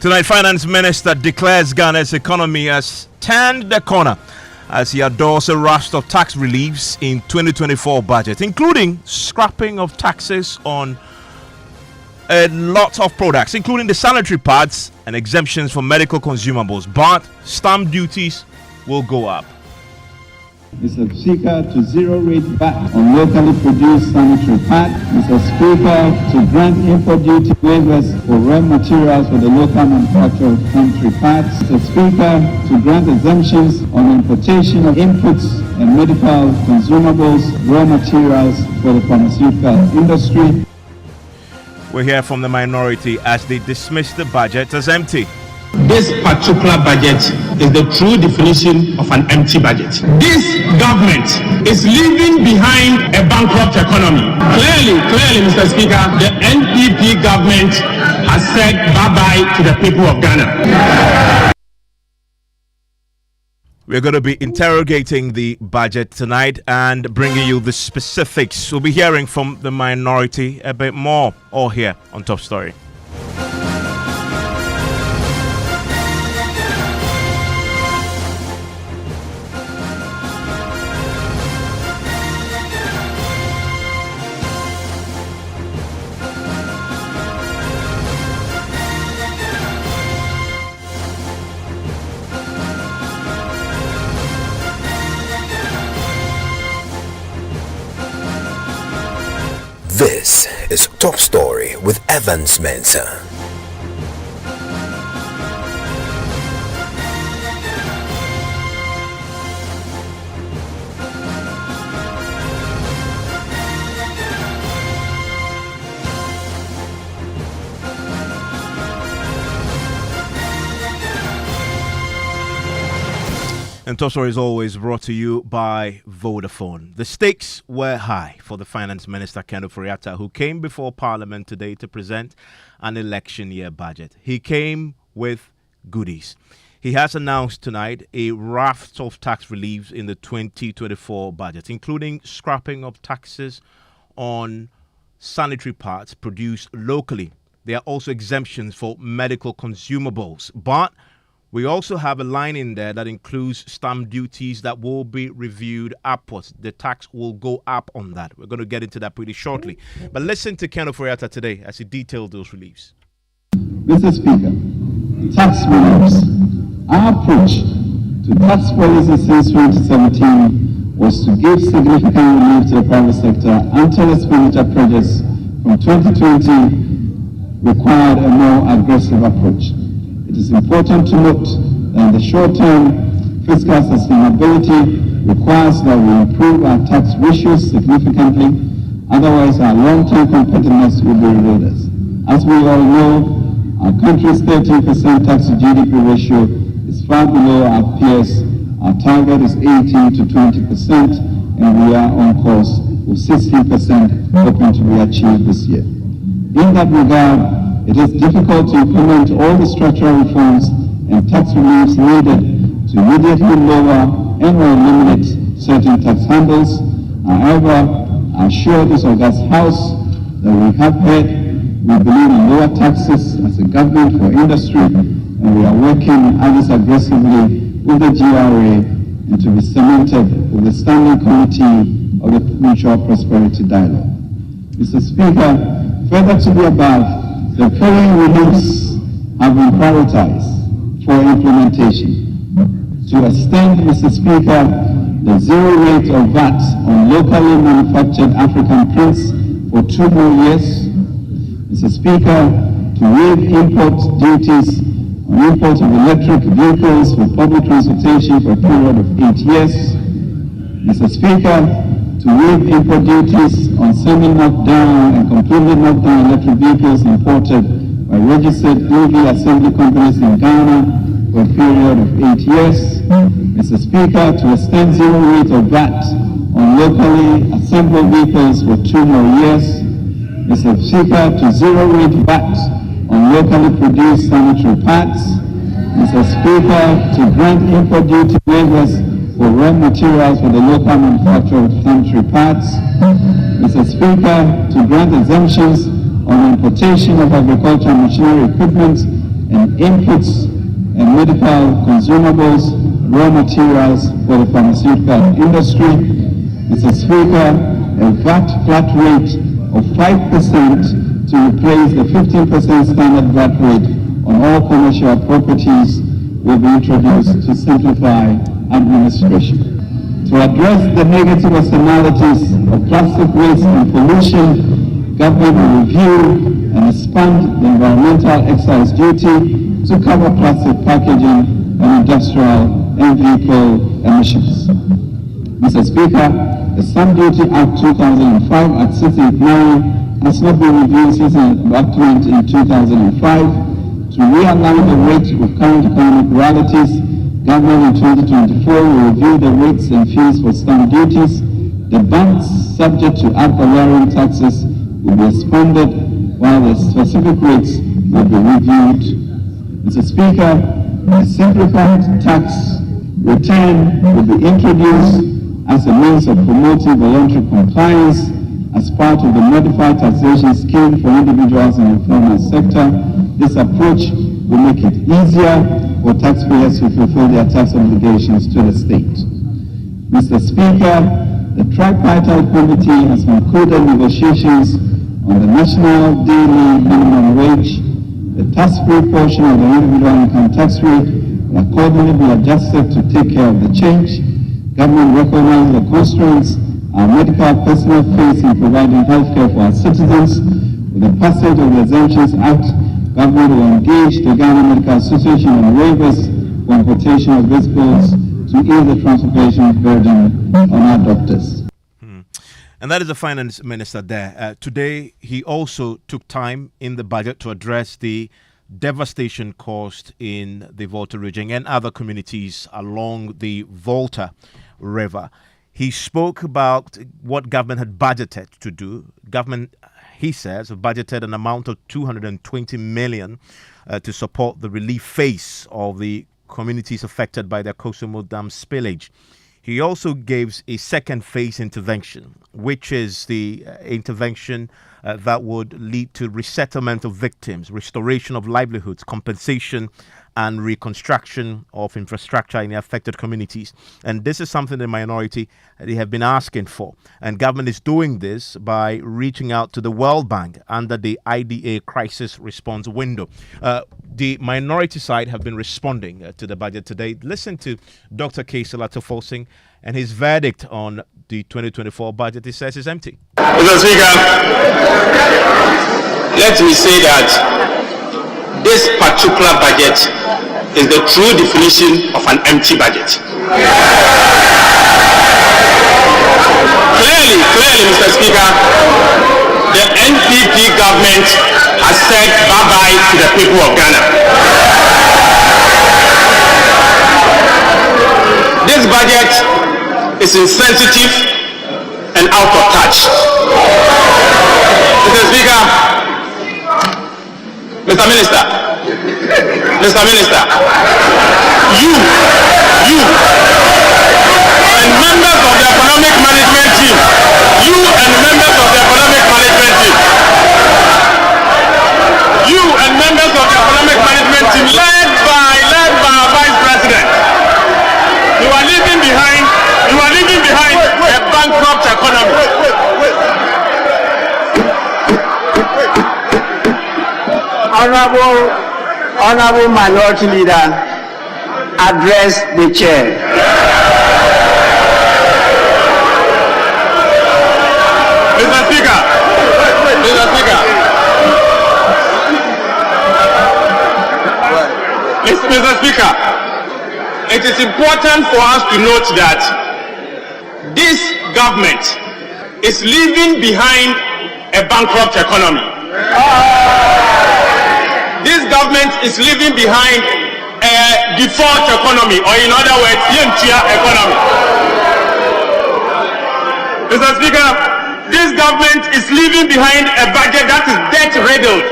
Tonight, Finance Minister declares Ghana's economy has turned the corner as he adores a raft of tax reliefs in 2024 budget, including scrapping of taxes on a lot of products, including the sanitary pads and exemptions for medical consumables. But stamp duties will go up. Mr. Speaker, to zero-rate VAT on locally produced sanitary pads. Mr. Speaker, to grant import duty waivers for raw materials for the local manufacture of sanitary pads. Mr. Speaker, to grant exemptions on importation of inputs and medical consumables, raw materials for the pharmaceutical industry. We'll hear from the minority as they dismiss the budget as empty. This particular budget is the true definition of an empty budget. This government is leaving behind a bankrupt economy. Clearly, Mr. Speaker, the NPP government has said bye-bye to the people of Ghana. We're going to be interrogating the budget tonight and bringing you the specifics. We'll be hearing from the minority a bit more, all here on Top Story. This is Top Story with Mensah. And Top Story is always brought to you by Vodafone. The stakes were high for the Finance Minister, Ken Ofori-Atta, who came before Parliament today to present an election year budget. He came with goodies. He has announced tonight a raft of tax reliefs in the 2024 budget, including scrapping of taxes on sanitary pads produced locally. There are also exemptions for medical consumables. But we also have a line in there that includes stamp duties that will be reviewed upwards. The tax will go up on that. We're going to get into that pretty shortly. But listen to Ken Ofori-Atta today as he detailed those reliefs. Mr. Speaker, tax reliefs. Our approach to tax policy since 2017 was to give significant relief to the private sector until expenditure projects from 2020 required a more aggressive approach. It is important to note that in the short term, fiscal sustainability requires that we improve our tax ratios significantly, otherwise our long-term competitiveness will be eroded. As we all know, our country's 13% tax to GDP ratio is far below our peers. Our target is 18 to 20%, and we are on course with 16% hoping to be achieved this year. In that regard, it is difficult to implement all the structural reforms and tax reliefs needed to immediately lower and or eliminate certain tax handles. However, I assure this august House that we have heard, we believe in lower taxes as a government for industry, and we are working at this aggressively with the GRA and to be cemented with the Standing Committee of the Mutual Prosperity Dialogue. Mr. Speaker, further to the above, the following reliefs have been prioritized for implementation. To extend, Mr. Speaker, the zero rate of VAT on locally manufactured African prints for 2 more years. Mr. Speaker, to waive import duties on import of electric vehicles for public transportation for a period of 8 years. Mr. Speaker, to waive import duties on semi-knocked down and completely knocked down electric vehicles imported by registered EV assembly companies in Ghana for a period of 8 years. Mr. Speaker, to extend zero rate of VAT on locally assembled vehicles for 2 more years. Mr. Speaker, to zero rate VAT on locally produced sanitary pads. Mr. Speaker, to grant import duty waivers for raw materials for the local manufacture of sanitary pads. Mr. Speaker, to grant exemptions on importation of agricultural machinery equipment and inputs and medical consumables, raw materials for the pharmaceutical industry. Mr. Speaker, a VAT flat rate of 5% to replace the 15% standard VAT rate on all commercial properties will be introduced to simplify administration. To address the negative externalities of plastic waste and pollution, government will review and expand the environmental excise duty to cover plastic packaging and industrial and vehicle emissions. Mr. Speaker, the Stamp Duty Act 2005 at 689 has not been reviewed since enactment in 2005. To realign the rate with current economic realities, government in 2024 will review the rates and fees for stamp duties. The banks subject to ad valorem taxes will be expanded, while the specific rates will be reviewed. Mr. Speaker, a simplified tax return will be introduced as a means of promoting voluntary compliance as part of the modified taxation scheme for individuals in the informal sector. This approach will make it easier for taxpayers to fulfill their tax obligations to the state. Mr. Speaker, the tripartite committee has concluded negotiations on the national daily minimum wage. The tax-free portion of the individual income tax rate will accordingly be adjusted to take care of the change. Government recognizes the constraints our medical personnel face in providing health care for our citizens. With the passage of the Exemptions Act, government will engage the Ghana Medical Association on waivers for importation of these bills to ease the transportation burden on our doctors. And that is the finance minister there. Today, he also took time in the budget to address the devastation caused in the Volta region and other communities along the Volta River. He spoke about what government had budgeted to do. Government, he says, budgeted an amount of 220 million to support the relief phase of the communities affected by the Kosomo Dam spillage. He also gives a second phase intervention, which is the intervention that would lead to resettlement of victims, restoration of livelihoods, compensation and reconstruction of infrastructure in the affected communities. And this is something the minority they have been asking for. And government is doing this by reaching out to the World Bank under the IDA crisis response window. The minority side have been responding to the budget today. Listen to Dr. Kaysela Tofosing and his verdict on the 2024 budget. He says it's empty. Mr. Speaker, let me say that this particular budget is the true definition of an empty budget. Clearly, Mr. Speaker, the NPP government has said bye-bye to the people of Ghana. This budget is insensitive and out of touch. Mr. Speaker, Mr. Minister, you and members of the economic management team, led by our Vice President, you are leaving behind a bankrupt economy. Honorable Minority Leader, address the chair. Mr. Speaker, it is important for us to note that this government is leaving behind a bankrupt economy. This government is leaving behind a default economy, or in other words, Yentia economy. Mr. Speaker, this government is leaving behind a budget that is debt-riddled.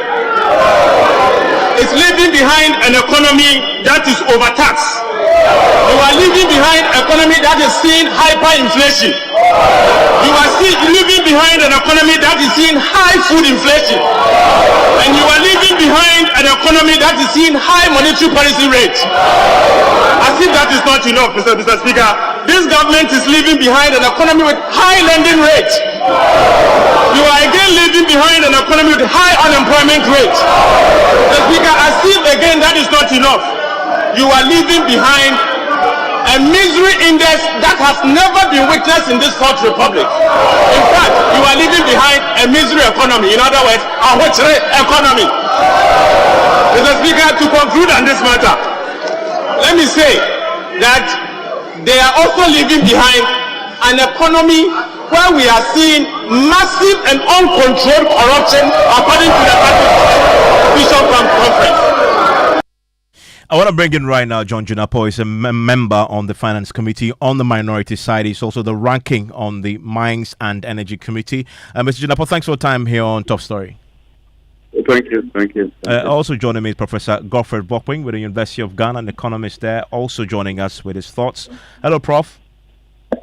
It's leaving behind an economy that is overtaxed. You are leaving behind an economy that is seeing hyperinflation. You are leaving behind an economy that is seeing high food inflation. And you are leaving behind an economy that is seeing high monetary policy rate. As if that is not enough, Mr. Speaker, this government is leaving behind an economy with high lending rate. You are again leaving behind an economy with high unemployment rate. Mr. Speaker, as if again that is not enough, you are leaving behind a misery index that has never been witnessed in this fourth republic. In fact, you are leaving behind a misery economy. In other words, a witchery economy. Mr. Speaker, to conclude on this matter, let me say that they are also leaving behind an economy where we are seeing massive and uncontrolled corruption according to the official conference. I want to bring in right now John Junapo. Is a member on the Finance Committee on the minority side. He's also the ranking on the Mines and Energy Committee. Mr. Junapo, thanks for your time here on Top Story. Thank you. Also joining me is Professor Godfrey Bokwing with the University of Ghana, an economist there, also joining us with his thoughts. Hello, Prof.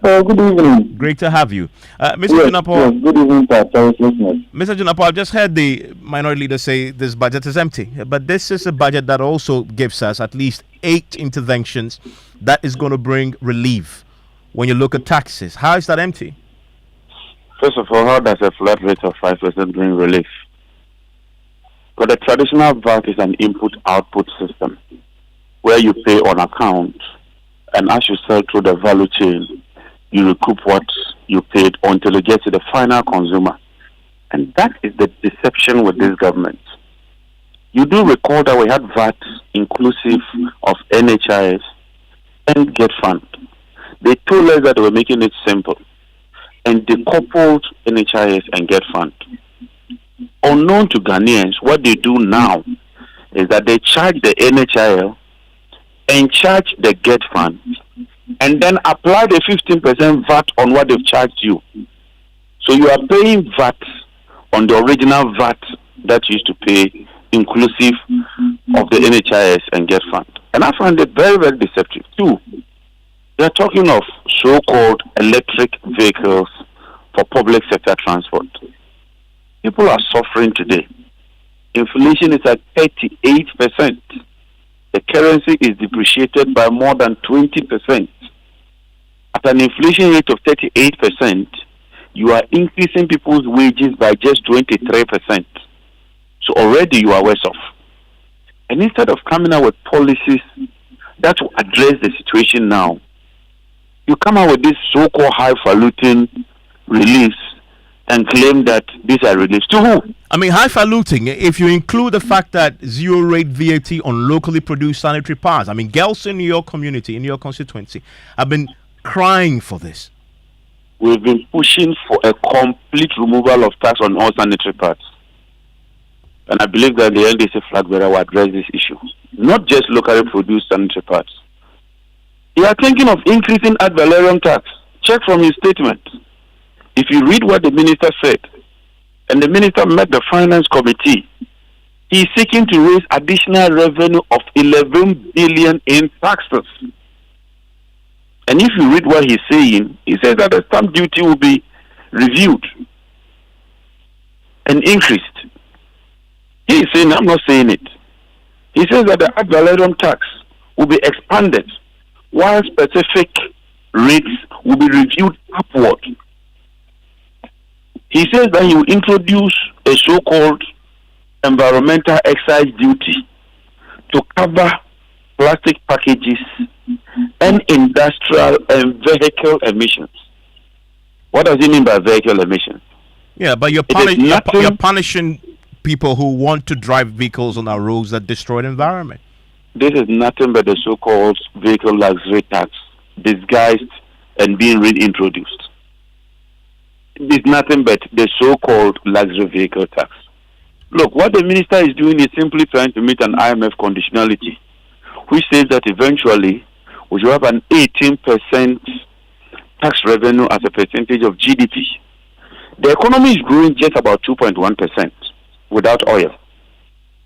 Good evening. Great to have you. Mr. Junapo. Yes, good evening, sir. Mr. Junapo, I've just heard the minority leader say this budget is empty, but this is a budget that also gives us at least 8 interventions that is going to bring relief when you look at taxes. How is that empty? First of all, how does a flat rate of 5% bring relief? But the traditional VAT is an input-output system where you pay on account, and as you sell through the value chain, you recoup what you paid until it gets to the final consumer. And that is the deception with this government. You do recall that we had VAT inclusive of NHIS and Get Fund. They told us that they were making it simple and decoupled NHIS and Get Fund. Unknown to Ghanaians, what they do now is that they charge the NHIL and charge the Get Fund and then apply the 15% VAT on what they've charged you. So you are paying VAT on the original VAT that you used to pay, inclusive of the NHIS and Get Fund. And I find it very, very deceptive. Two, they are talking of so-called electric vehicles for public sector transport. People are suffering today. Inflation is at 38%. The currency is depreciated by more than 20%. At an inflation rate of 38%, you are increasing people's wages by just 23%. So already you are worse off. And instead of coming out with policies that will address the situation now, you come out with this so-called highfalutin reliefs and claim that these are reliefs to who? I mean, highfalutin, if you include the fact that zero rate VAT on locally produced sanitary pads. I mean, girls in your community, in your constituency, have been crying for this. We've been pushing for a complete removal of tax on all sanitary pads. And I believe that the LDC flag bearer will address this issue. Not just locally produced sanitary pads. They are thinking of increasing ad valorem tax. Check from his statement. If you read what the minister said, and the minister met the finance committee, he is seeking to raise additional revenue of 11 billion in taxes. And if you read what he's saying, he says that the stamp duty will be reviewed and increased. He is saying, I'm not saying it. He says that the ad valorem tax will be expanded, while specific rates will be reviewed upward. He says that he will introduce a so-called environmental excise duty to cover plastic packages and industrial and vehicle emissions. What does he mean by vehicle emissions? Yeah, but you're punishing people who want to drive vehicles on our roads that destroy the environment. This is nothing but the so-called vehicle luxury tax disguised and being reintroduced. It is nothing but the so-called luxury vehicle tax. Look, what the minister is doing is simply trying to meet an IMF conditionality, which says that eventually we should have an 18% tax revenue as a percentage of GDP. The economy is growing just about 2.1% without oil.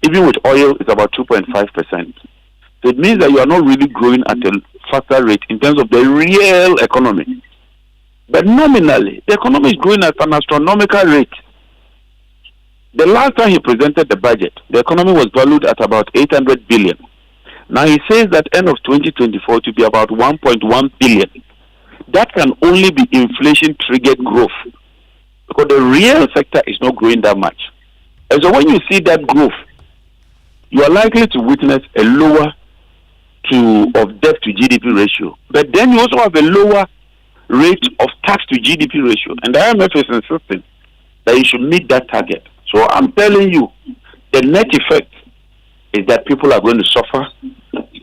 Even with oil, it's about 2.5%. So it means that you are not really growing at a faster rate in terms of the real economy. But nominally, the economy is growing at an astronomical rate. The last time he presented the budget, the economy was valued at about 800 billion. Now he says that end of 2024 to be about 1.1 billion. That can only be inflation-triggered growth, because the real sector is not growing that much. And so when you see that growth, you are likely to witness a lower of debt to GDP ratio. But then you also have a lower rate of tax to GDP ratio. And the IMF is insisting that you should meet that target. So I'm telling you, the net effect is that people are going to suffer.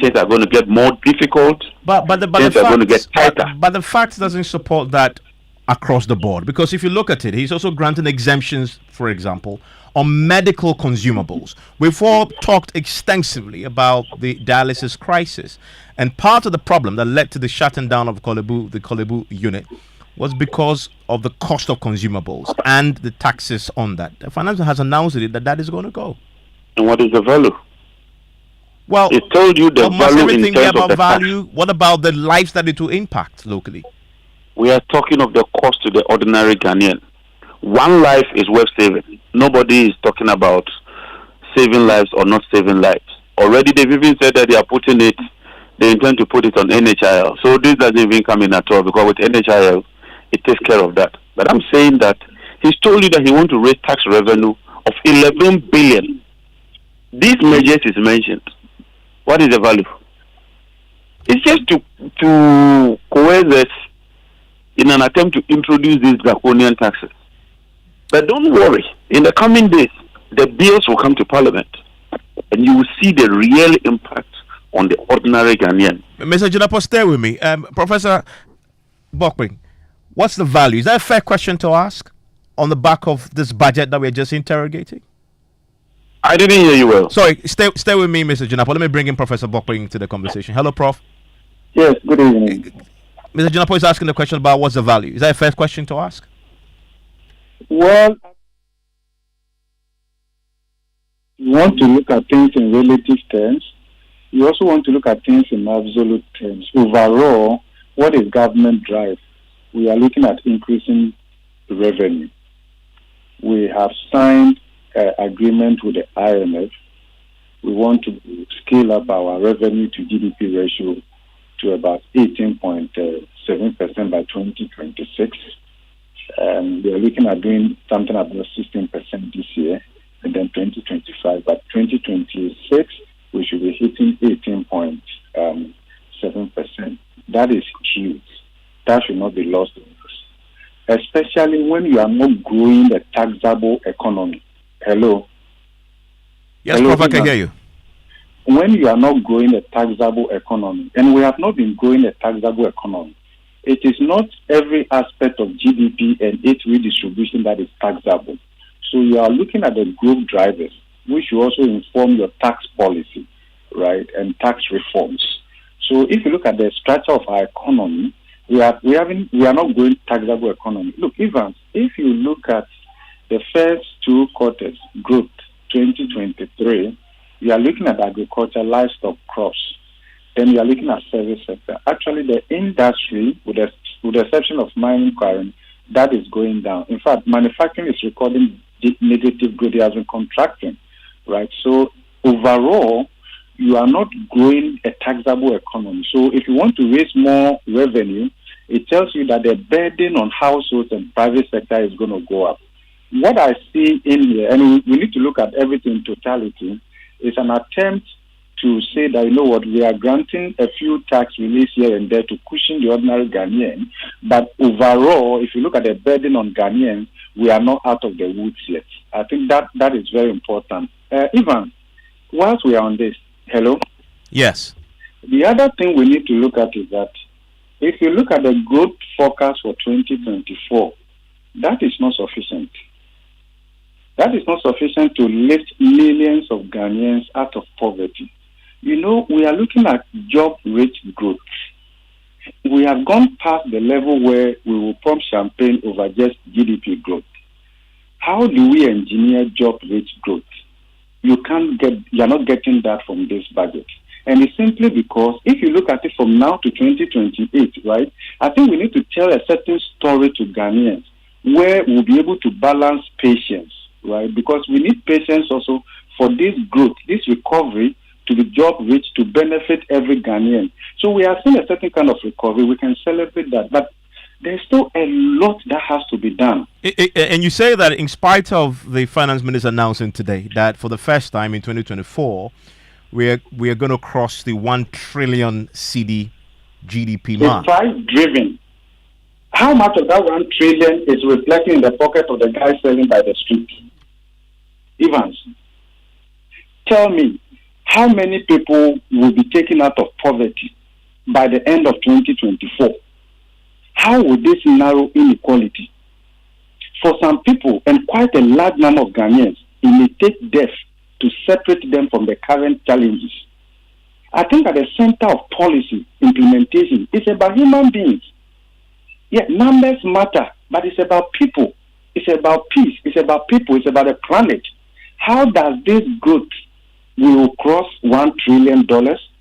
Things are going to get more difficult. But the things are going to get tighter. But the fact doesn't support that across the board, because if you look at it, he's also granting exemptions, for example, on medical consumables. We've all talked extensively about the dialysis crisis, and part of the problem that led to the shutting down of the Kolebu unit was because of the cost of consumables and the taxes on that. The finance has announced that is going to go. And what is the value? Well, it told you the value everything in terms about of the value. tax. What about the lives that it will impact locally? We are talking of the cost to the ordinary Ghanaian. One life is worth saving. Nobody is talking about saving lives or not saving lives. Already they've even said that they intend to put it on NHIL. So this doesn't even come in at all, because with NHIL, it takes care of that. But I'm saying that he's told you that he wants to raise tax revenue of 11 billion. These measures is mentioned. What is the value? It's just to coerce us in an attempt to introduce these draconian taxes. But don't worry, in the coming days, the bills will come to Parliament, and you will see the real impact on the ordinary Ghanaian. Mr. Junapo, stay with me. Professor Bokwing, what's the value? Is that a fair question to ask on the back of this budget that we're just interrogating? I didn't hear you well. Sorry, stay with me, Mr. Junapo. Let me bring in Professor Bokwing to the conversation. Hello, Prof. Yes, good evening. Mr. Junapo is asking the question about what's the value. Is that a fair question to ask? Well, you want to look at things in relative terms. You also want to look at things in absolute terms. Overall, what is government drive? We are looking at increasing revenue. We have signed an agreement with the IMF. We want to scale up our revenue to GDP ratio to about 18.7% by 2026. We are looking at doing something about 16% this year, and then 2025. But 2026, we should be hitting 18.7%. That is huge. That should not be lost on us, especially when you are not growing the taxable economy. Hello? Yes, Prof, I can hear you. When you are not growing the taxable economy, and we have not been growing the taxable economy, it is not every aspect of GDP and its redistribution that is taxable. So you are looking at the growth drivers, which will also inform your tax policy, right, and tax reforms. So if you look at the structure of our economy, we are not growing taxable economy. Look, Evans, if you look at the first two quarters growth, 2023, you are looking at agriculture, livestock, crops. Then you are looking at service sector. Actually, the industry, with the exception of mining, quarrying, that is going down. In fact, manufacturing is recording negative growth. It has been contracting, right? So overall, you are not growing a taxable economy. So if you want to raise more revenue, it tells you that the burden on households and private sector is going to go up. What I see in here, and we need to look at everything in totality, is an attempt to say that, you know what, we are granting a few tax relief here and there to cushion the ordinary Ghanaian, but overall, if you look at the burden on Ghanaians, we are not out of the woods yet. I think that is very important. Ivan, whilst we are on this, hello? Yes. The other thing we need to look at is that if you look at the growth forecast for 2024, that is not sufficient. That is not sufficient to lift millions of Ghanaians out of poverty. You know, we are looking at job rate growth. We have gone past the level where we will pump champagne over just GDP growth. How do we engineer job rate growth? You are not getting that from this budget. And it's simply because if you look at it from now to 2028, right, I think we need to tell a certain story to Ghanaians where we'll be able to balance patience right? Because we need patience also for this growth, this recovery to be job-rich, to benefit every Ghanaian. So we are seeing a certain kind of recovery. We can celebrate that. But there's still a lot that has to be done. And you say that in spite of the finance minister announcing today that for the first time in 2024, we are going to cross the 1 trillion CD GDP mark. It's price-driven. How much of that 1 trillion is reflecting in the pocket of the guy selling by the street? Evans, tell me, how many people will be taken out of poverty by the end of 2024? How will this narrow inequality? For some people, and quite a large number of Ghanaians, it may take death to separate them from the current challenges. I think at the center of policy implementation, it's about human beings. Yeah, numbers matter, but it's about people. It's about peace. It's about people. It's about the planet. How does this growth will cross $1 trillion,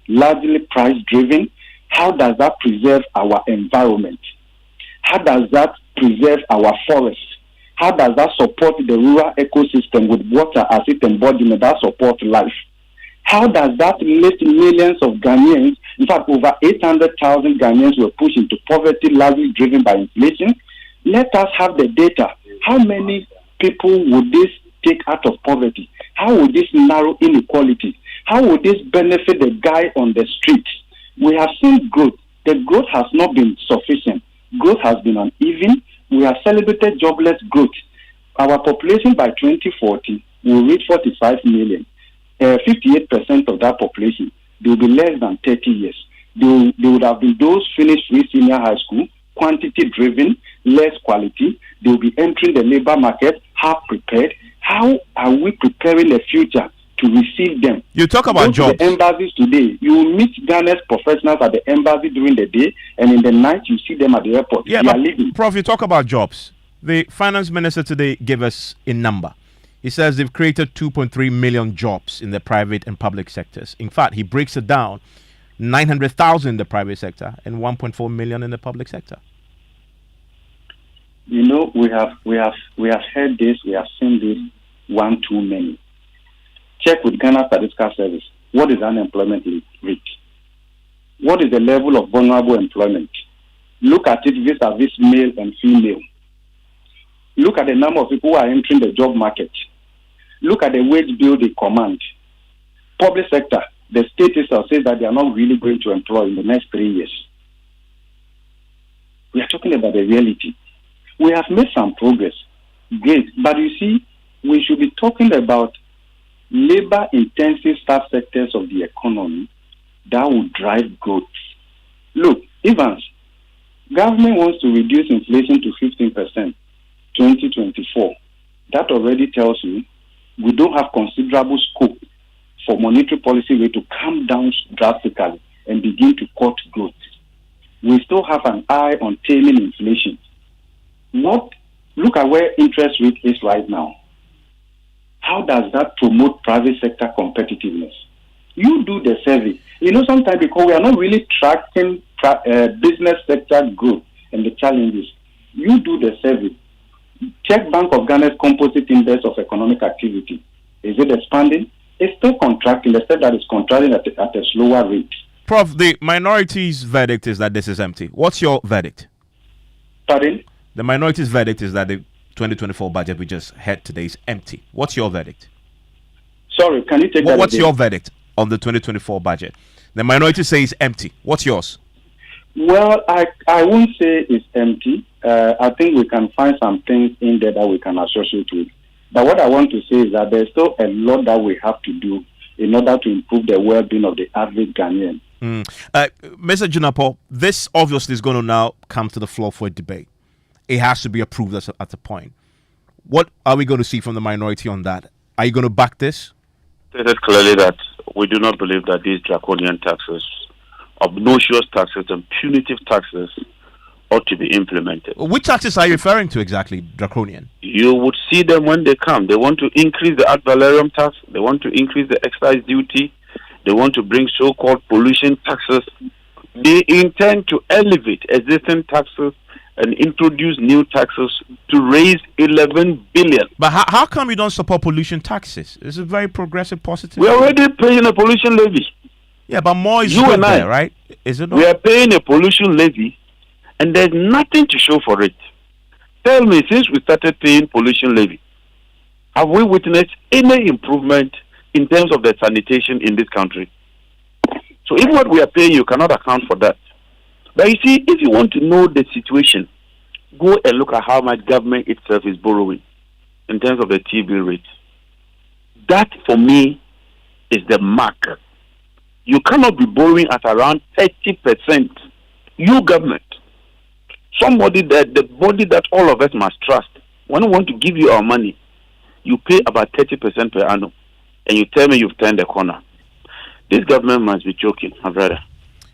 largely price-driven? How does that preserve our environment? How does that preserve our forests? How does that support the rural ecosystem with water as its embodiment that supports life? How does that lift millions of Ghanaians? In fact, over 800,000 Ghanaians were pushed into poverty, largely driven by inflation. Let us have the data. How many people would this take out of poverty? How would this narrow inequality? How would this benefit the guy on the street? We have seen growth. The growth has not been sufficient. Growth has been uneven. We have celebrated jobless growth. Our population by 2040 will reach 45 million. 58% of that population, they will be less than 30 years. They would have been those finished free senior high school, quantity-driven, less quality. They will be entering the labor market, half prepared. How are we preparing the future to receive them? You talk about jobs. The embassies today, you will meet Ghana's professionals at the embassy during the day, and in the night you see them at the airport. Yeah, they but are leaving. Prof, you talk about jobs. The finance minister today gave us a number. He says they've created 2.3 million jobs in the private and public sectors. In fact, he breaks it down: 900,000 in the private sector and 1.4 million in the public sector. You know, we have heard this, we have seen this one too many. Check with Ghana Statistical Service. What is unemployment rate? What is the level of vulnerable employment? Look at it vis-a-vis male and female. Look at the number of people who are entering the job market. Look at the wage bill they command. Public sector, the state itself says that they are not really going to employ in the next 3 years. We are talking about the reality. We have made some progress. Great. But you see, we should be talking about labor-intensive subsectors of the economy that will drive growth. Look, Evans, government wants to reduce inflation to 15%, 2024. That already tells you we don't have considerable scope for monetary policy rate to come down drastically and begin to cut growth. We still have an eye on taming inflation. Look at where interest rate is right now. How does that promote private sector competitiveness? You do the survey. You know, sometimes because we are not really tracking business sector growth and the challenges, you do the survey. Check Bank of Ghana's composite index of economic activity. Is it expanding? It's still contracting. Instead, that is contracting at a slower rate. Prof, the minority's verdict is that this is empty. What's your verdict? Pardon? The minority's verdict is that the 2024 budget we just had today is empty. What's your verdict? Sorry, can you take that What's again? your verdict on the 2024 budget? The minority says empty. What's yours? Well, I won't say it's empty. I think we can find some things in there that we can associate with. But what I want to say is that there's still a lot that we have to do in order to improve the well-being of the average Ghanaian. Mr. Junapo, this obviously is going to now come to the floor for a debate. It has to be approved at a point. What are we going to see from the minority on that? Are you going to back this? Stated clearly that we do not believe that these draconian taxes, obnoxious taxes and punitive taxes ought to be implemented. Which taxes are you referring to exactly, draconian? You would see them when they come. They want to increase the ad valorem tax. They want to increase the excise duty. They want to bring so-called pollution taxes. They intend to elevate existing taxes and introduce new taxes to raise 11 billion. But how come you don't support pollution taxes? It's a very progressive, positive. We're already paying a pollution levy. Yeah, but more is You good and I, there, right? Is it not? We are paying a pollution levy, and there's nothing to show for it. Tell me, since we started paying pollution levy, have we witnessed any improvement in terms of the sanitation in this country? So if what we are paying, you cannot account for that. But you see, if you want to know the situation, go and look at how much government itself is borrowing in terms of the T-bill rate. That, for me, is the mark. You cannot be borrowing at around 30%. You government. Somebody that, the body that all of us must trust. When we want to give you our money, you pay about 30% per annum. And you tell me you've turned the corner. This government must be joking, my brother.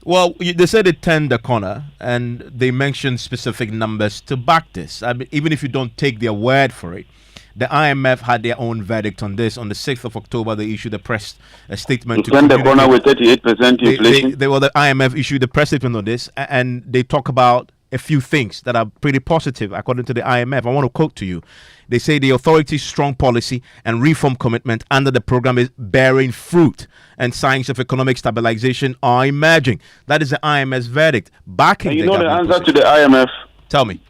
Well, they said they turned the corner, and they mentioned specific numbers to back this. I mean, even if you don't take their word for it, the IMF had their own verdict on this. On the 6th of October, they issued a statement to turn the corner with 38% inflation. The IMF issued a press statement on this, and they talk about a few things that are pretty positive, according to the IMF. I want to quote to you. They say the authority's strong policy and reform commitment under the program is bearing fruit, and signs of economic stabilization are emerging. That is the IMF's verdict. Backing and you the know the answer position. to the IMF? Tell me.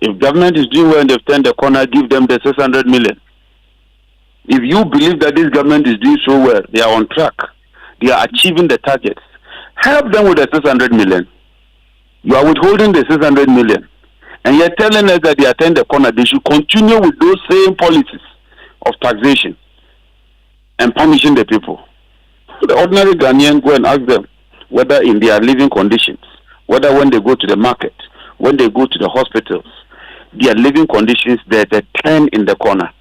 If government is doing well and they've turned the corner, give them the 600 million. If you believe that this government is doing so well, they are on track, they are achieving the targets, help them with the 600 million. You are withholding the 600 million. And you're telling us that they are turning the corner. They should continue with those same policies of taxation and punishing the people. The ordinary Ghanaian, go and ask them whether in their living conditions, whether when they go to the market, when they go to the hospitals, their living conditions, there's a turn in the corner.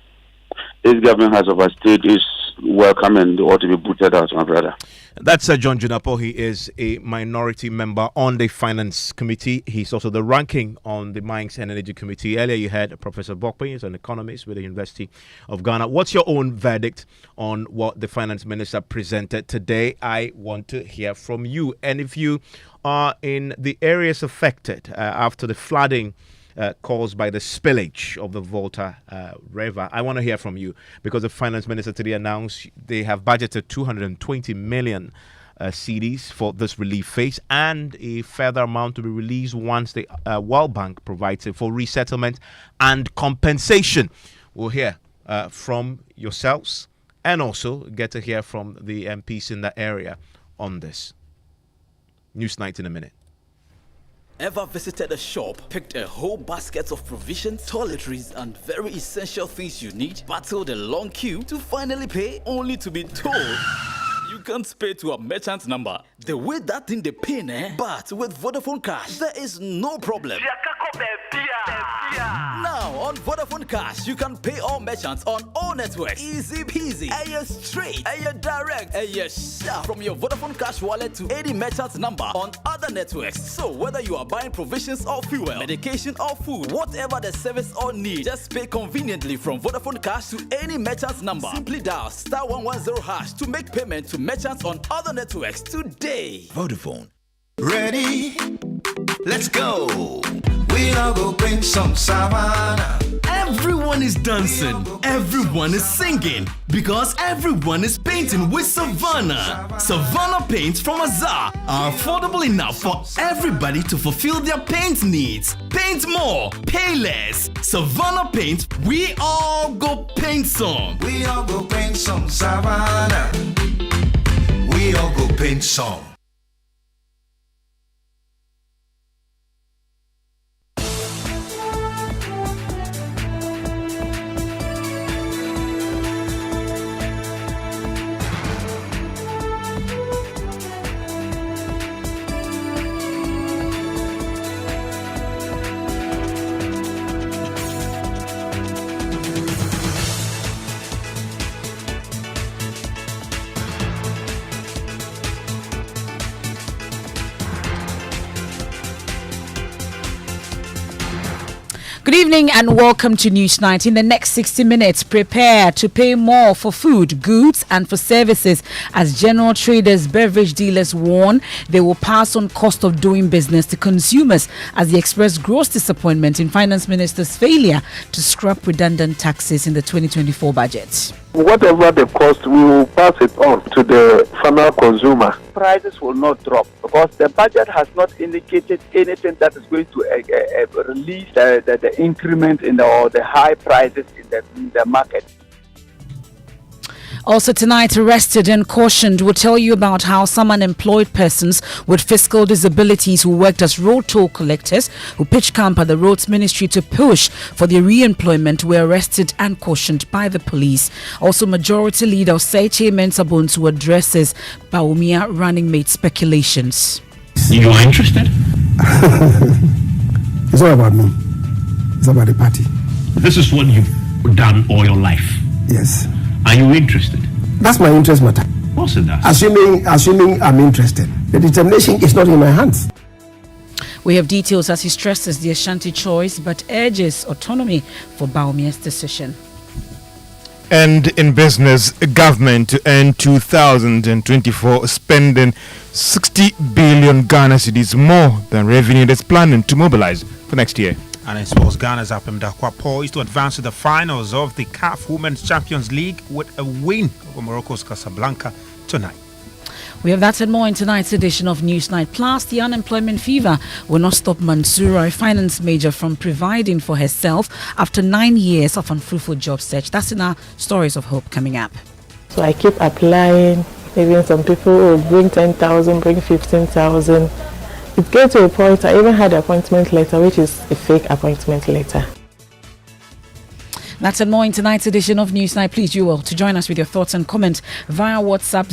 This government has overstayed its welcome and ought to be booted out, my brother. That's John Junapo. He is a minority member on the Finance Committee. He's also the ranking on the Mines and Energy Committee. Earlier you had Professor Bokpe, he's an economist with the University of Ghana. What's your own verdict on what the Finance Minister presented today? I want to hear from you. And if you are in the areas affected after the flooding caused by the spillage of the Volta River, I want to hear from you, because the Finance Minister today announced they have budgeted 220 million cedis for this relief phase, and a further amount to be released once the World Bank provides it for resettlement and compensation. We'll hear from yourselves and also get to hear from the MPs in that area on this. News Night in a minute. Ever visited a shop, picked a whole basket of provisions, toiletries, and very essential things you need, battled a long queue to finally pay, only to be told you can't pay to a merchant number? The way that thing they pay, but with Vodafone Cash, there is no problem. Now on Vodafone Cash, you can pay all merchants on all networks. Easy peasy. Aye straight. Aye direct. Aye sharp. From your Vodafone Cash wallet to any merchant number on other networks. So whether you are buying provisions or fuel, medication or food, whatever the service or need, just pay conveniently from Vodafone Cash to any merchant number. Simply dial *110# to make payment to merchants on other networks today. Vodafone. Ready? Let's go. We all go bring some savannah. Everyone is dancing, everyone is singing, because everyone is painting with Savannah. Savannah paints from Azar are affordable enough for everybody to fulfill their paint needs. Paint more, pay less. Savannah paint, we all go paint some. We all go paint some savannah. We all go paint some. Good evening and welcome to News Night. In the next 60 minutes, prepare to pay more for food, goods and for services as general traders, beverage dealers warn they will pass on cost of doing business to consumers as they express gross disappointment in Finance Minister's failure to scrap redundant taxes in the 2024 budget. Whatever the cost, we will pass it on to the final consumer. Prices will not drop because the budget has not indicated anything that is going to release the increment in the high prices in the market. Also tonight, arrested and cautioned, we'll tell you about how some unemployed persons with fiscal disabilities who worked as road toll collectors who pitched camp at the Roads Ministry to push for their re-employment were arrested and cautioned by the police. Also, Majority Leader Oseiche Mensah who addresses Bawumia running mate speculations. You are interested? It's all about me. It's about the party. This is what you've done all your life. Yes. Are you interested? That's my interest matter. Of course it does. Assuming I'm interested. The determination is not in my hands. We have details as he stresses the Ashanti choice but urges autonomy for Bawumia's decision. And in business, government to end 2024 spending 60 billion Ghana cedis more than revenue that's planning to mobilize for next year. And in sports, Ghana's Apem Dakwa poised to advance to the finals of the CAF Women's Champions League with a win over Morocco's Casablanca tonight. We have that and more in tonight's edition of Newsnight. Plus, the unemployment fever will not stop Mansoura, a finance major, from providing for herself after 9 years of unfruitful job search. That's in our Stories of Hope coming up. So I keep applying. Even some people will bring 10,000, bring 15,000. It gets to a point I even had an appointment letter, which is a fake appointment letter. That's and more in tonight's edition of Newsnight. Please do well to join us with your thoughts and comments via WhatsApp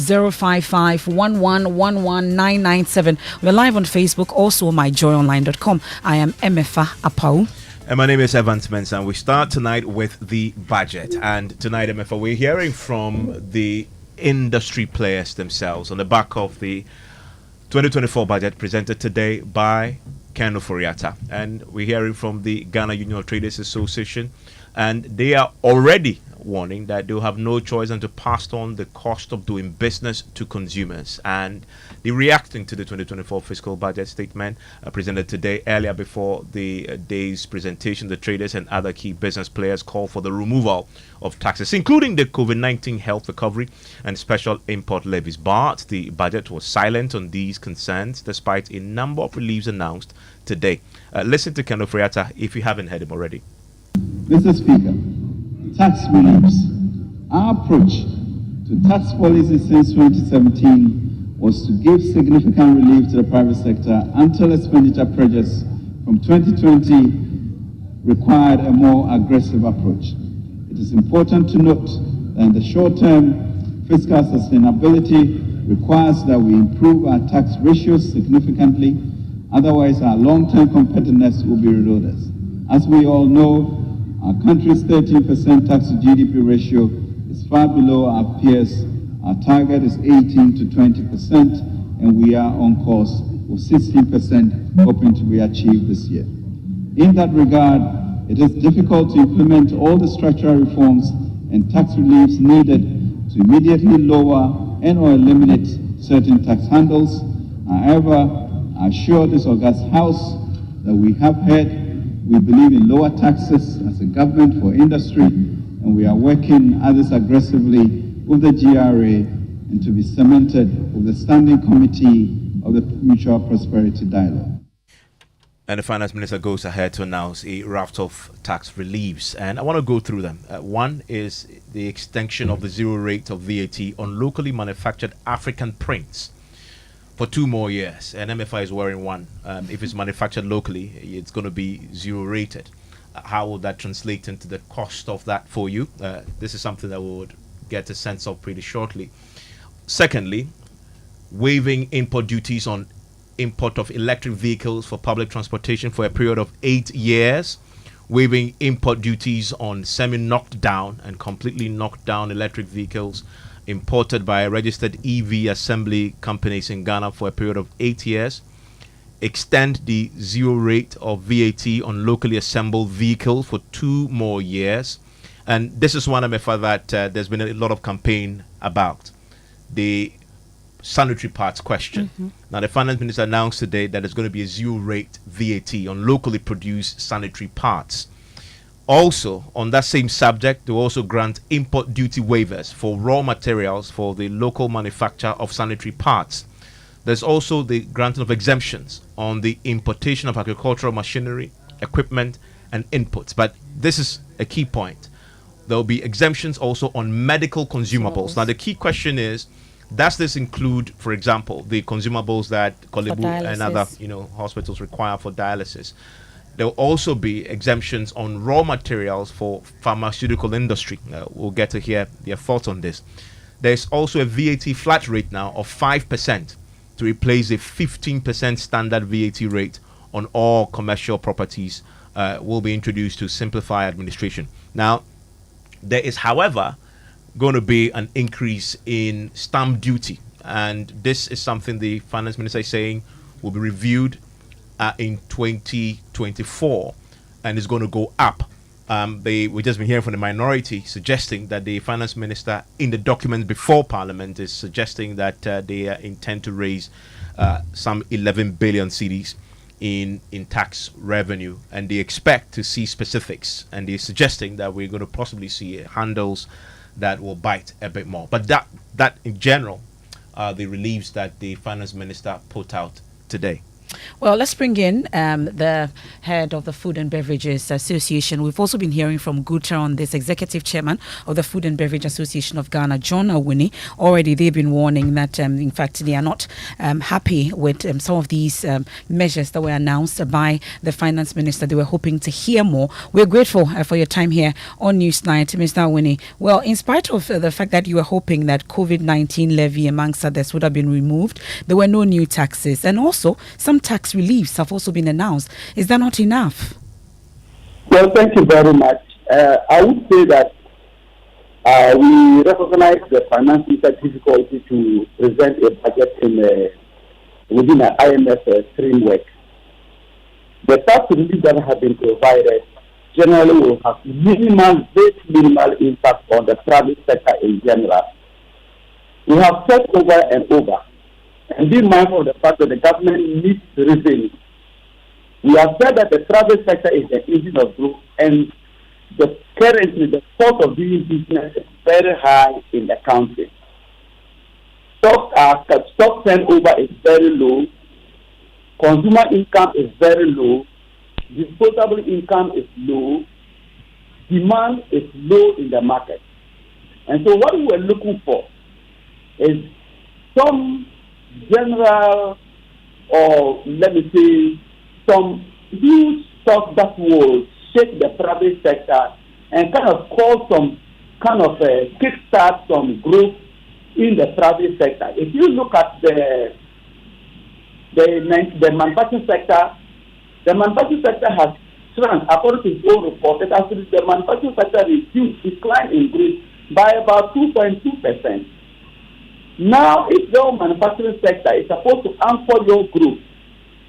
055-1111-997. We're live on Facebook, also on myjoyonline.com. I am Emefa Apawu. And my name is Evans Mensah, and we start tonight with the budget. And tonight, Emefa, we're hearing from the industry players themselves on the back of the 2024 budget presented today by Ken Ofori-Atta. And we're hearing from the Ghana Union of Traders Association, and they are already warning that they'll have no choice than to pass on the cost of doing business to consumers. And they're reacting to the 2024 fiscal budget statement presented today. Earlier before the day's presentation, the traders and other key business players call for the removal of taxes, including the COVID-19 health recovery and special import levies. But the budget was silent on these concerns despite a number of reliefs announced today. Listen to Ken Ofori-Atta if you haven't heard him already. Mr. Speaker, tax reliefs. Our approach to tax policy since 2017 was to give significant relief to the private sector until expenditure pressures from 2020 required a more aggressive approach. It is important to note that in the short term, fiscal sustainability requires that we improve our tax ratios significantly, otherwise our long-term competitiveness will be eroded. As we all know, our country's 13% tax to GDP ratio is far below our peers. Our target is 18 to 20%, and we are on course for 16%, hoping to be achieved this year. In that regard, it is difficult to implement all the structural reforms and tax reliefs needed to immediately lower and or eliminate certain tax handles. However, I assure this august House that we have heard. We believe in lower taxes as a government for industry, and we are working others aggressively with the GRA and to be cemented with the Standing Committee of the Mutual Prosperity Dialogue. And the Finance Minister goes ahead to announce a raft of tax reliefs. And I want to go through them. One is the extension of the zero rate of VAT on locally manufactured African prints for 2 more years. And Emefa is wearing one. If it's manufactured locally, it's going to be zero rated. How will that translate into the cost of that for you? This is something that we would get a sense of pretty shortly. Secondly, waiving import duties on import of electric vehicles for public transportation for a period of 8 years. Waiving import duties on semi-knocked down and completely knocked down electric vehicles imported by registered EV assembly companies in Ghana for a period of 8 years. extend the zero rate of VAT on locally assembled vehicles for 2 more years. And this is one Emefa that there's been a lot of campaign about. The sanitary parts question. Now, the finance minister announced today that there's going to be a zero rate VAT on locally produced sanitary parts. Also, on that same subject, they will also grant import duty waivers for raw materials for the local manufacture of sanitary parts. There's also the granting of exemptions on the importation of agricultural machinery, equipment, and inputs. But this is a key point. There will be exemptions also on medical consumables. Now, the key question is, does this include, for example, the consumables that Kolebu and other hospitals require for dialysis? There will also be exemptions on raw materials for pharmaceutical industry. We'll get to hear their thoughts on this. There's also a VAT flat rate now of 5% to replace a 15% standard VAT rate on all commercial properties. Will be introduced to simplify administration. Now, there is, however, going to be an increase in stamp duty, and this is something the finance minister is saying will be reviewed in 2024 and is going to go up. We've just been hearing from the minority suggesting that the finance minister in the document before parliament is suggesting that they intend to raise some 11 billion cedis in tax revenue, and they expect to see specifics, and they're suggesting that we're going to possibly see handles that will bite a bit more. But that in general the reliefs that the finance minister put out today. Well, let's bring in the head of the Food and Beverages Association. We've also been hearing from Guta on this, executive chairman of the Food and Beverage Association of Ghana, John Awuni. Already they've been warning that, in fact, they are not happy with some of these measures that were announced by the finance minister. They were hoping to hear more. We're grateful for your time here on Newsnight, Mr. Awuni. Well, in spite of the fact that you were hoping that COVID-19 levy, amongst others, would have been removed, there were no new taxes. And also, some tax reliefs have also been announced. Is that not enough? Well, thank you very much. I would say that we recognize the financial difficulty to present a budget within an IMF framework. The tax relief that have been provided generally will have very minimal impact on the private sector in general. We have said over and over, and be mindful of the fact that the government needs revenue. We have said that the private sector is the engine of growth, and currently the cost of doing business is very high in the country. Stock turnover is very low, consumer income is very low, disposable income is low, demand is low in the market. And so what we were looking for is some general, or let me say, some huge stock that will shake the private sector and kind of cause some kind of a kickstart some growth in the private sector. If you look at the manufacturing sector, the manufacturing sector has shrunk. According to its own report, the manufacturing sector declined in growth by about 2.2%. Now, if your manufacturing sector is supposed to anchor your growth,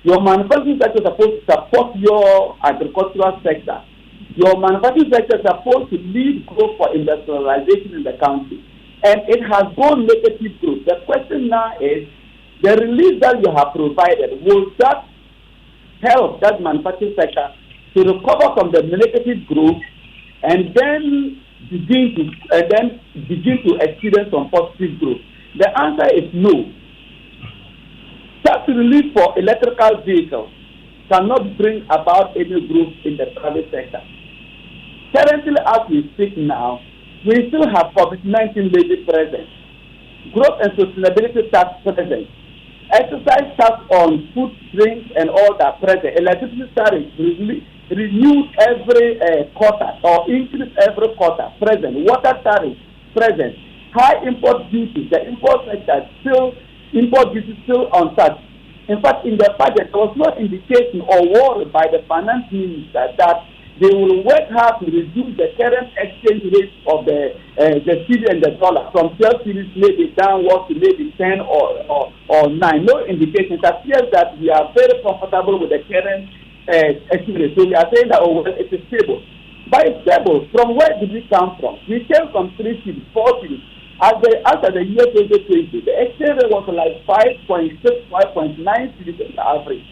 your manufacturing sector is supposed to support your agricultural sector. Your manufacturing sector is supposed to lead growth for industrialization in the country. And it has gone negative growth. The question now is, the relief that you have provided, will that help that manufacturing sector to recover from the negative growth and then begin to experience some positive growth? The answer is no. Tax relief for electrical vehicles cannot bring about any growth in the private sector. Currently, as we speak now, we still have COVID-19 levy present, growth and sustainability tax present, exercise tax on food, drinks, and all that present, electricity tariff renewed every quarter or increased every quarter present, water tariff present. High import duty, the import sector import duty still untouched. In fact, in the budget, there was no indication or worry by the finance minister that they will work hard to reduce the current exchange rate of the cedi and the dollar from 12 cedis maybe downwards to maybe 10 or 9. No indication. It appears that we are very comfortable with the current exchange rate. So we are saying that it is stable. But it's stable. From where did we come from? We came from 3 cedis, 4 cedis. After the year 2020, the exchange rate was like 5.6, 5.9 cedis on the average.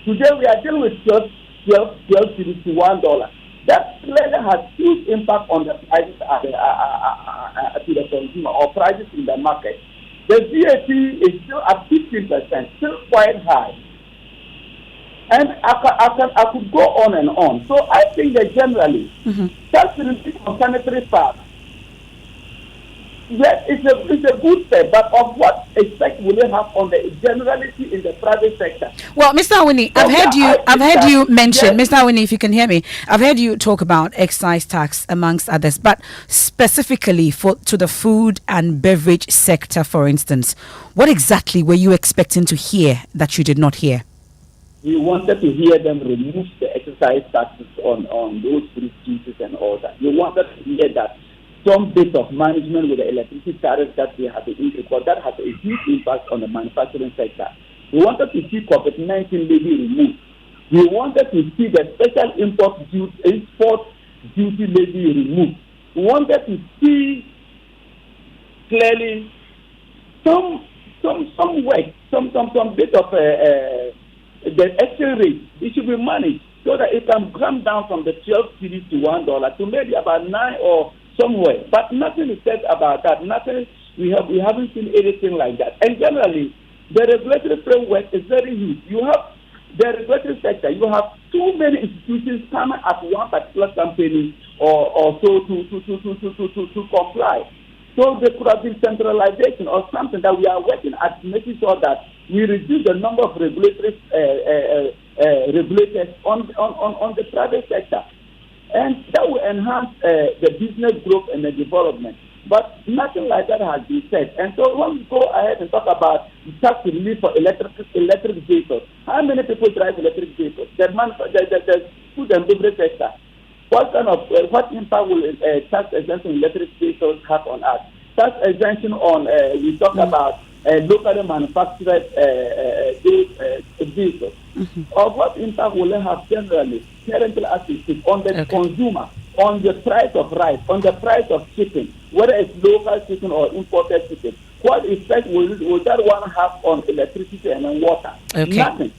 Today we are dealing with 12 cedis to $1. That clearly has huge impact on the prices to the consumer or prices in the market. The VAT is still at 15%, still quite high. And I could go on and on. So I think that generally, tax relief on sanitary pads, yes, it's a good step, but of what effect will it have on the generality in the private sector? Well, Mr. Awini, I've heard you mention, yes. Mr. Awini, if you can hear me, I've heard you talk about excise tax amongst others, but specifically to the food and beverage sector, for instance, what exactly were you expecting to hear that you did not hear? We wanted to hear them remove the excise taxes on those fruit juices and all that. We wanted to hear that some bit of management with the electricity tariffs that we have been because that has a huge impact on the manufacturing sector. We wanted to see COVID-19 levy removed. We wanted to see the special import duty levy removed. We wanted to see clearly some work, some bit of the exchange rate. It should be managed so that it can come down from the 12 cedis to $1 to maybe about 9 or somewhere. But nothing is said about that. Nothing. We haven't seen anything like that. And generally, the regulatory framework is very huge. You have the regulatory sector. You have too many institutions coming at one particular company or so to comply. So there could have been centralization or something that we are working at making sure that we reduce the number of regulators on the private sector. And that will enhance the business growth and the development. But nothing like that has been said. And so when we go ahead and talk about tax relief for electric vehicles, how many people drive electric vehicles? The food and beverage sector. What impact will tax exemption on electric vehicles have on us? Tax exemption on, we talk about locally manufactured vehicles. Or what impact will it have generally, currently assistance on the consumer, on the price of rice, on the price of chicken, whether it's local chicken or imported chicken? What effect will that one have on electricity and on water? Okay. Nothing.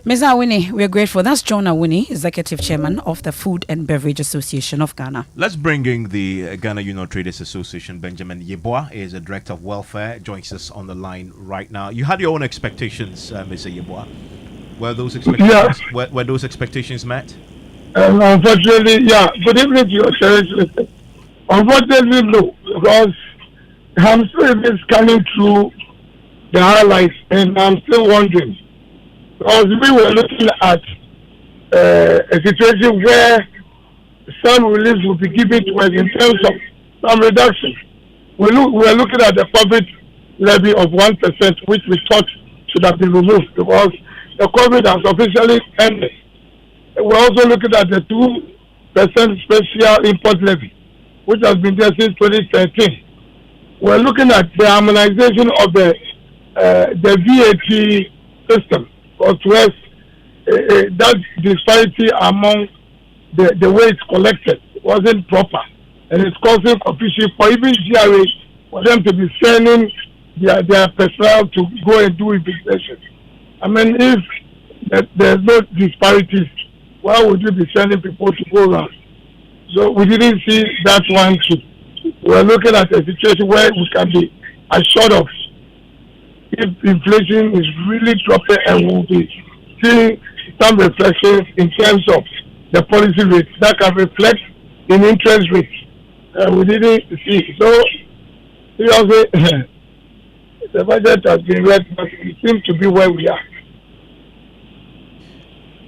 Ms. Awini, we're grateful. That's John Awini, Executive Chairman of the Food and Beverage Association of Ghana. Let's bring in the Ghana Union Traders Association. Benjamin Yeboah is the Director of Welfare, joins us on the line right now. You had your own expectations, Mr. Yeboah. Were those expectations, were those expectations met? Unfortunately, yeah. Good evening to your Excellency. Unfortunately, no, because I'm still scanning through the highlights and I'm still wondering. Because we were looking at a situation where some relief will be given to us in terms of some reduction. We are looking at the public levy of 1%, which we thought should have been removed because the COVID has officially ended. We're also looking at the 2% special import levy, which has been there since 2013. We're looking at the harmonization of the VAT system. Because to us, that disparity among the way it's collected wasn't proper. And it's causing confusion for even GRA for them to be sending their personnel to go and do investigations. I mean, if there's no disparities, why would you be sending people to go around? So we didn't see that one too. We're looking at a situation where we can be assured of if inflation is really dropping and we'll be seeing some reflections in terms of the policy rate that can reflect in interest rates. We didn't see. So, seriously, the budget has been read, but it seems to be where we are.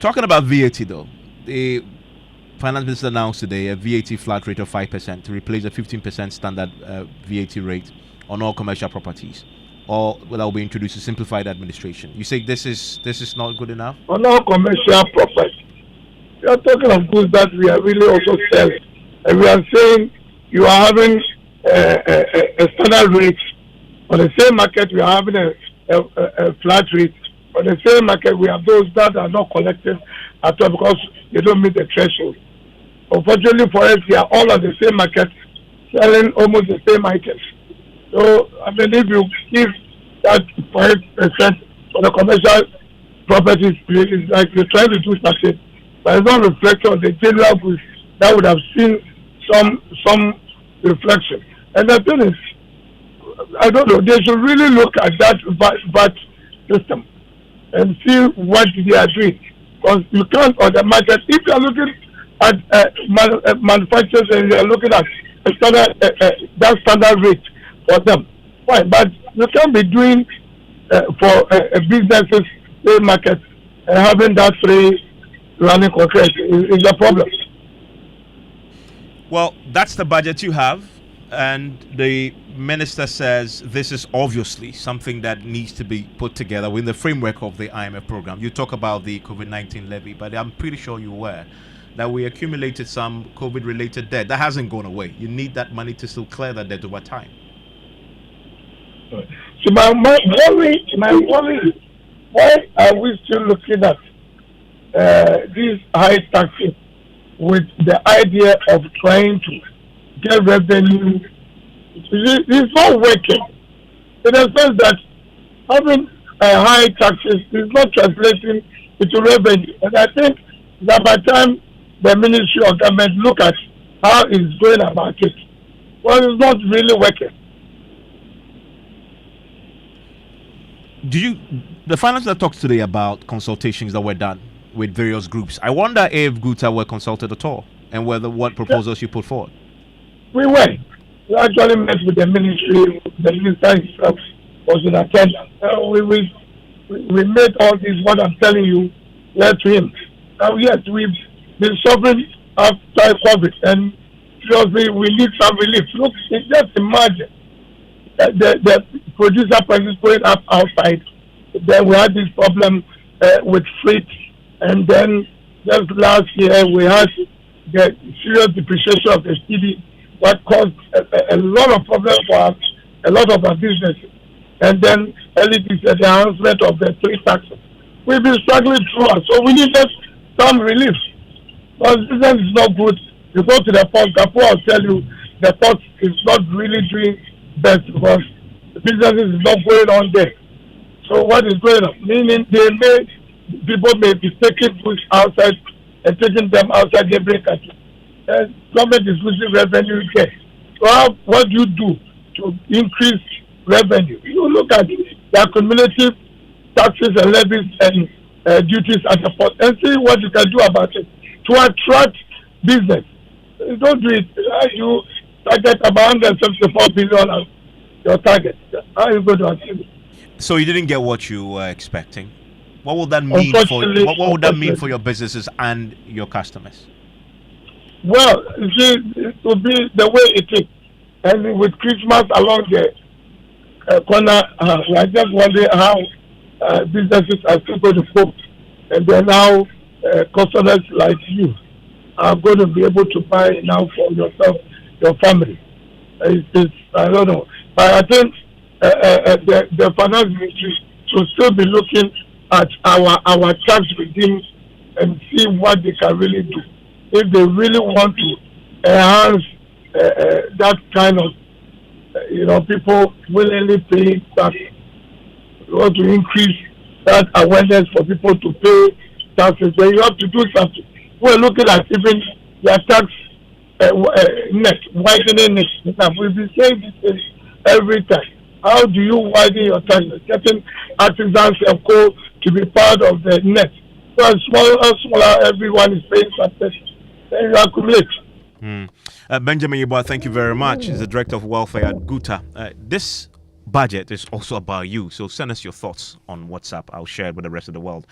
Talking about VAT though, the Finance Minister announced today a VAT flat rate of 5% to replace a 15% standard VAT rate on all commercial properties. Or that will be introduced to simplified administration. You say this is not good enough? On all commercial property, We are talking of goods that we are really also selling. And we are saying you are having a standard rate. On the same market, we are having a flat rate. On the same market, we have those that are not collected at all because they don't meet the threshold. Unfortunately for us, we are all on the same market, selling almost the same items. So, I mean, if you give that 5% for the commercial properties, it's like you're trying to do something, but it's not reflecting on the general goods that would have seen some reflection. And the thing is, I don't know, they should really look at that VAT system and see what they are doing. Because you can't, on the market, if you are looking at manufacturers and you are looking at that standard rate for them, fine, but you can't be doing for businesses, the market, and having that free running contract is a problem. Well, that's the budget you have, and the minister says this is obviously something that needs to be put together within the framework of the IMF program. You talk about the COVID-19 levy, but I'm pretty sure you're aware that we accumulated some COVID-related debt. That hasn't gone away. You need that money to still clear that debt over time. So my worry is, why are we still looking at these high taxes with the idea of trying to get revenue? It's not working. In the sense that having high taxes is not translating into revenue. And I think that by the time the Ministry of Government look at how it's going about it, well, it's not really working. The finance that talks today about consultations that were done with various groups, I wonder if Guta were consulted at all and what proposals you put forward. We went. We actually met with the ministry. The minister himself was in attendance. We made all this, what I'm telling you, led to him. Yes, we've been suffering after COVID, and seriously, we need some relief. Look, just imagine the producer prices going up outside. Then we had this problem with freight, and then just last year we had the serious depreciation of the cedi, what caused a lot of problems for us, a lot of our businesses. And then LET said the announcement of the three taxes. We've been struggling through us, so we needed some relief. Because business is not good. You go to the port, Kapo will tell you the port is not really doing best because the business is not going on there. So what is going on? Meaning people may be taking goods outside and taking them outside the country. And government is losing revenue there. So what do you do to increase revenue? You look at the accumulative taxes and levies and duties at the port and see what you can do about it to attract business. You don't do it. You target about 174 billion as your target. How are you going to achieve it? So you didn't get what you were expecting. What would that mean what would that mean for your businesses and your customers? Well, you see, it will be the way it is. And with Christmas along the corner, we are just wondering how businesses are still going to cope. And then how customers like you are going to be able to buy now for yourself, your family. I don't know. But I think the finance ministry should still be looking at our tax regime and see what they can really do. If they really want to enhance that kind of, people willingly paying tax, you want to increase that awareness for people to pay taxes, then you have to do something. We're looking at even their tax net, widening it. We've been saying this thing every time. How do you widen your taxes? Getting artisans and co to be part of the net. So as smaller everyone is paying something. Then you accumulate. Benjamin Yeboah, thank you very much. He's the Director of Welfare at Guta. This budget is also about you, so send us your thoughts on WhatsApp. I'll share it with the rest of the world.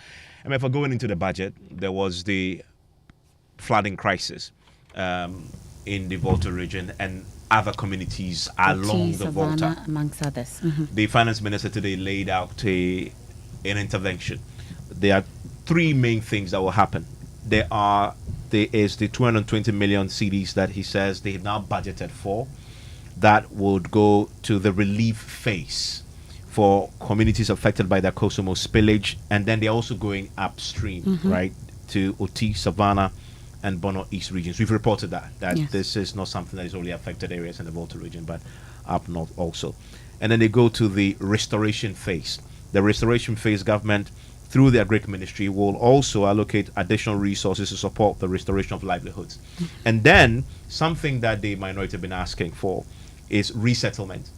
And if we're going into the budget, there was the flooding crisis in the Volta region and other communities along the Volta, amongst others. The finance minister today laid out an intervention. There are three main things that will happen. There are there is the 220 million CDs that he says they have now budgeted for that would go to the relief phase for communities affected by the Kosomo spillage, and then they're also going upstream, right, to Oti, Savannah, and Bono East regions. We've reported that yes. This is not something that is only affected areas in the Volta region, but up north also. And then they go to the restoration phase. The restoration phase government, through the Agric Ministry, will also allocate additional resources to support the restoration of livelihoods. And then something that the minority have been asking for is resettlement.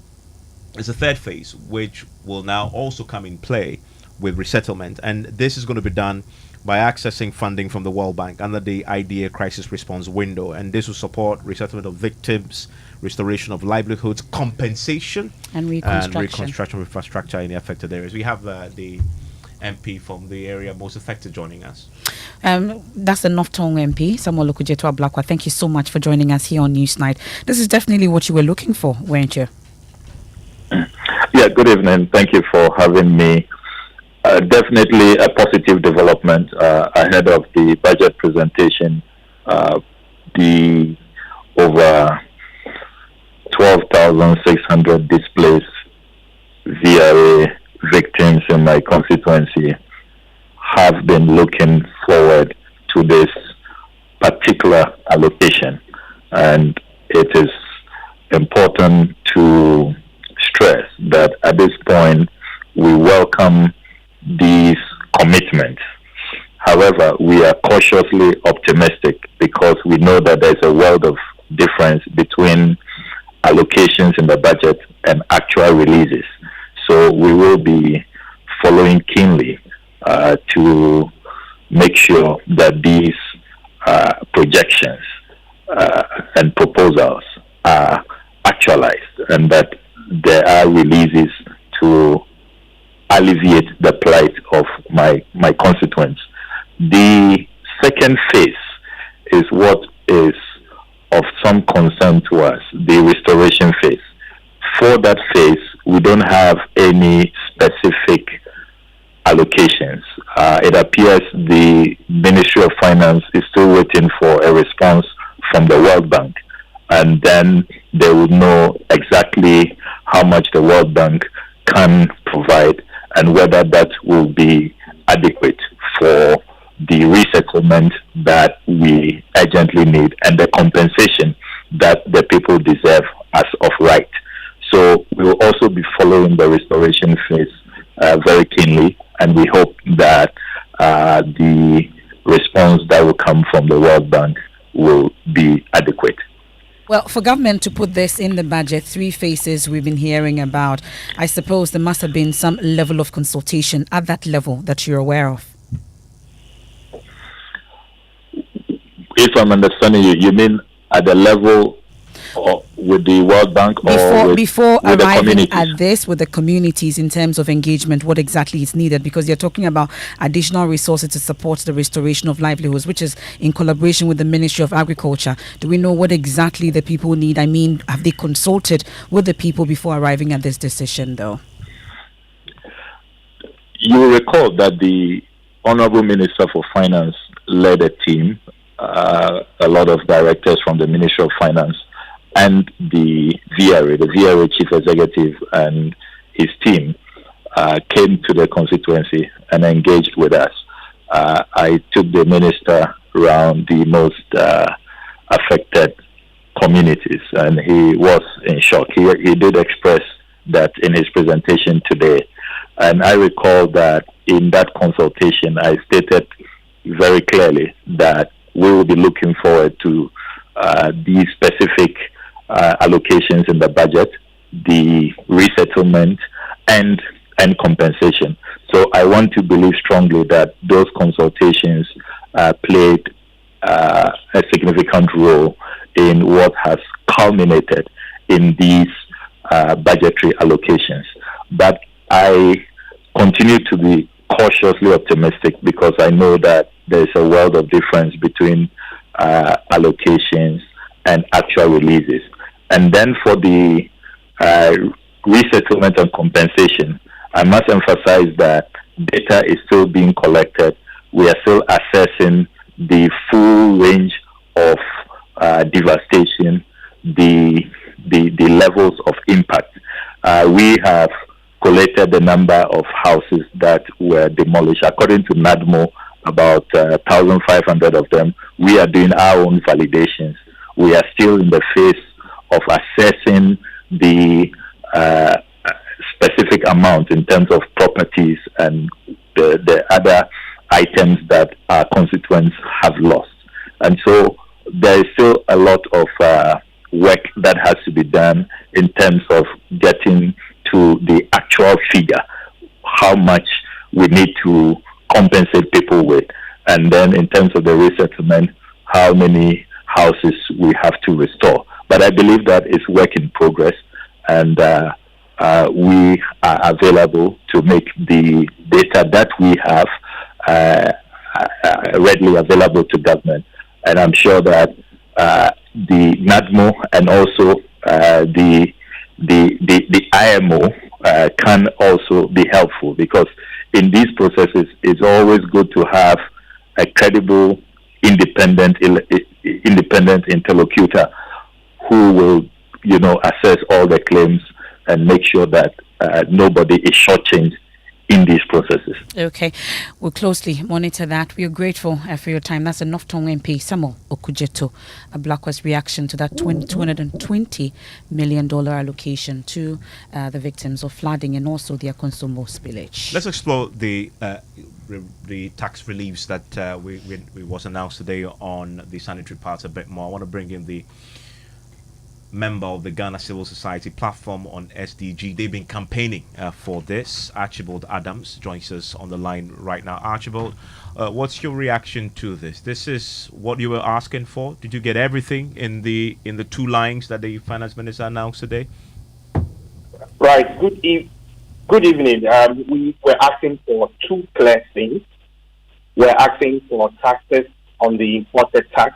It's a third phase, which will now also come in play with resettlement. And this is going to be done by accessing funding from the World Bank under the IDA crisis response window. And this will support resettlement of victims, restoration of livelihoods, compensation, and reconstruction of infrastructure in the affected areas. We have the MP from the area most affected joining us. That's the North Tongue MP, Samuel Okujetua Blakwa. Thank you so much for joining us here on Newsnight. This is definitely what you were looking for, weren't you? Yeah, good evening. Thank you for having me. Definitely a positive development ahead of the budget presentation. The over 12,600 displaced VRA victims in my constituency have been looking forward to this particular allocation, and it is important to stress that at this point we welcome these commitments. However, we are cautiously optimistic because we know that there's a world of difference between allocations in the budget and actual releases. So we will be following keenly to make sure that these projections and proposals are actualized and that there are releases to alleviate the plight of my constituents. The second phase is what is of some concern to us, the restoration phase. For that phase, we don't have any specific allocations. It appears the Ministry of Finance is still waiting for a response from the World Bank, and then they will know exactly how much the World Bank can provide and whether that will be adequate for the resettlement that we urgently need and the compensation that the people deserve as of right. So we will also be following the restoration phase very keenly, and we hope that the response that will come from the World Bank will be adequate. Well, for government to put this in the budget, 3 phases we've been hearing about, I suppose there must have been some level of consultation at that level that you're aware of. If I'm understanding you, you mean at the level with the World Bank or before with arriving at this with the communities in terms of engagement, what exactly is needed? Because you're talking about additional resources to support the restoration of livelihoods, which is in collaboration with the Ministry of Agriculture. Do we know what exactly the people need? I mean, have they consulted with the people before arriving at this decision, though? You will recall that the Honorable Minister for Finance led a team, a lot of directors from the Ministry of Finance, and the VRA Chief Executive and his team came to the constituency and engaged with us. I took the minister around the most affected communities, and he was in shock. He did express that in his presentation today. And I recall that in that consultation, I stated very clearly that we will be looking forward to these specific allocations in the budget, the resettlement, and compensation. So I want to believe strongly that those consultations played a significant role in what has culminated in these budgetary allocations. But I continue to be cautiously optimistic because I know that there is a world of difference between allocations and actual releases. And then for the resettlement and compensation, I must emphasize that data is still being collected. We are still assessing the full range of devastation, the levels of impact. We have collated the number of houses that were demolished. According to NADMO, about 1,500 of them. We are doing our own validations. We are still in the phase of assessing the specific amount in terms of properties and the other items that our constituents have lost. And so there is still a lot of work that has to be done in terms of getting to the actual figure, how much we need to compensate people with, and then in terms of the resettlement, how many houses we have to restore. But I believe that it's work in progress, and we are available to make the data that we have readily available to government. And I'm sure that the NADMO and also the IMO can also be helpful, because in these processes it's always good to have a credible, independent interlocutor who will, assess all the claims and make sure that nobody is shortchanged in these processes. Okay, we'll closely monitor that. We are grateful for your time. That's a Northton MP Samuel Okujeto, a Blackwest reaction to that $220 million allocation to the victims of flooding and also their Konsombo spillage. Let's explore the tax reliefs that we was announced today on the sanitary parts a bit more. I want to bring in the member of the Ghana Civil Society platform on SDG. They've been campaigning for this. Archibald Adams joins us on the line right now. Archibald, what's your reaction to this? This is what you were asking for. Did you get everything in the 2 lines that the finance minister announced today? Right. Good evening. We were asking for 2 clear things. We're asking for taxes on the imported part,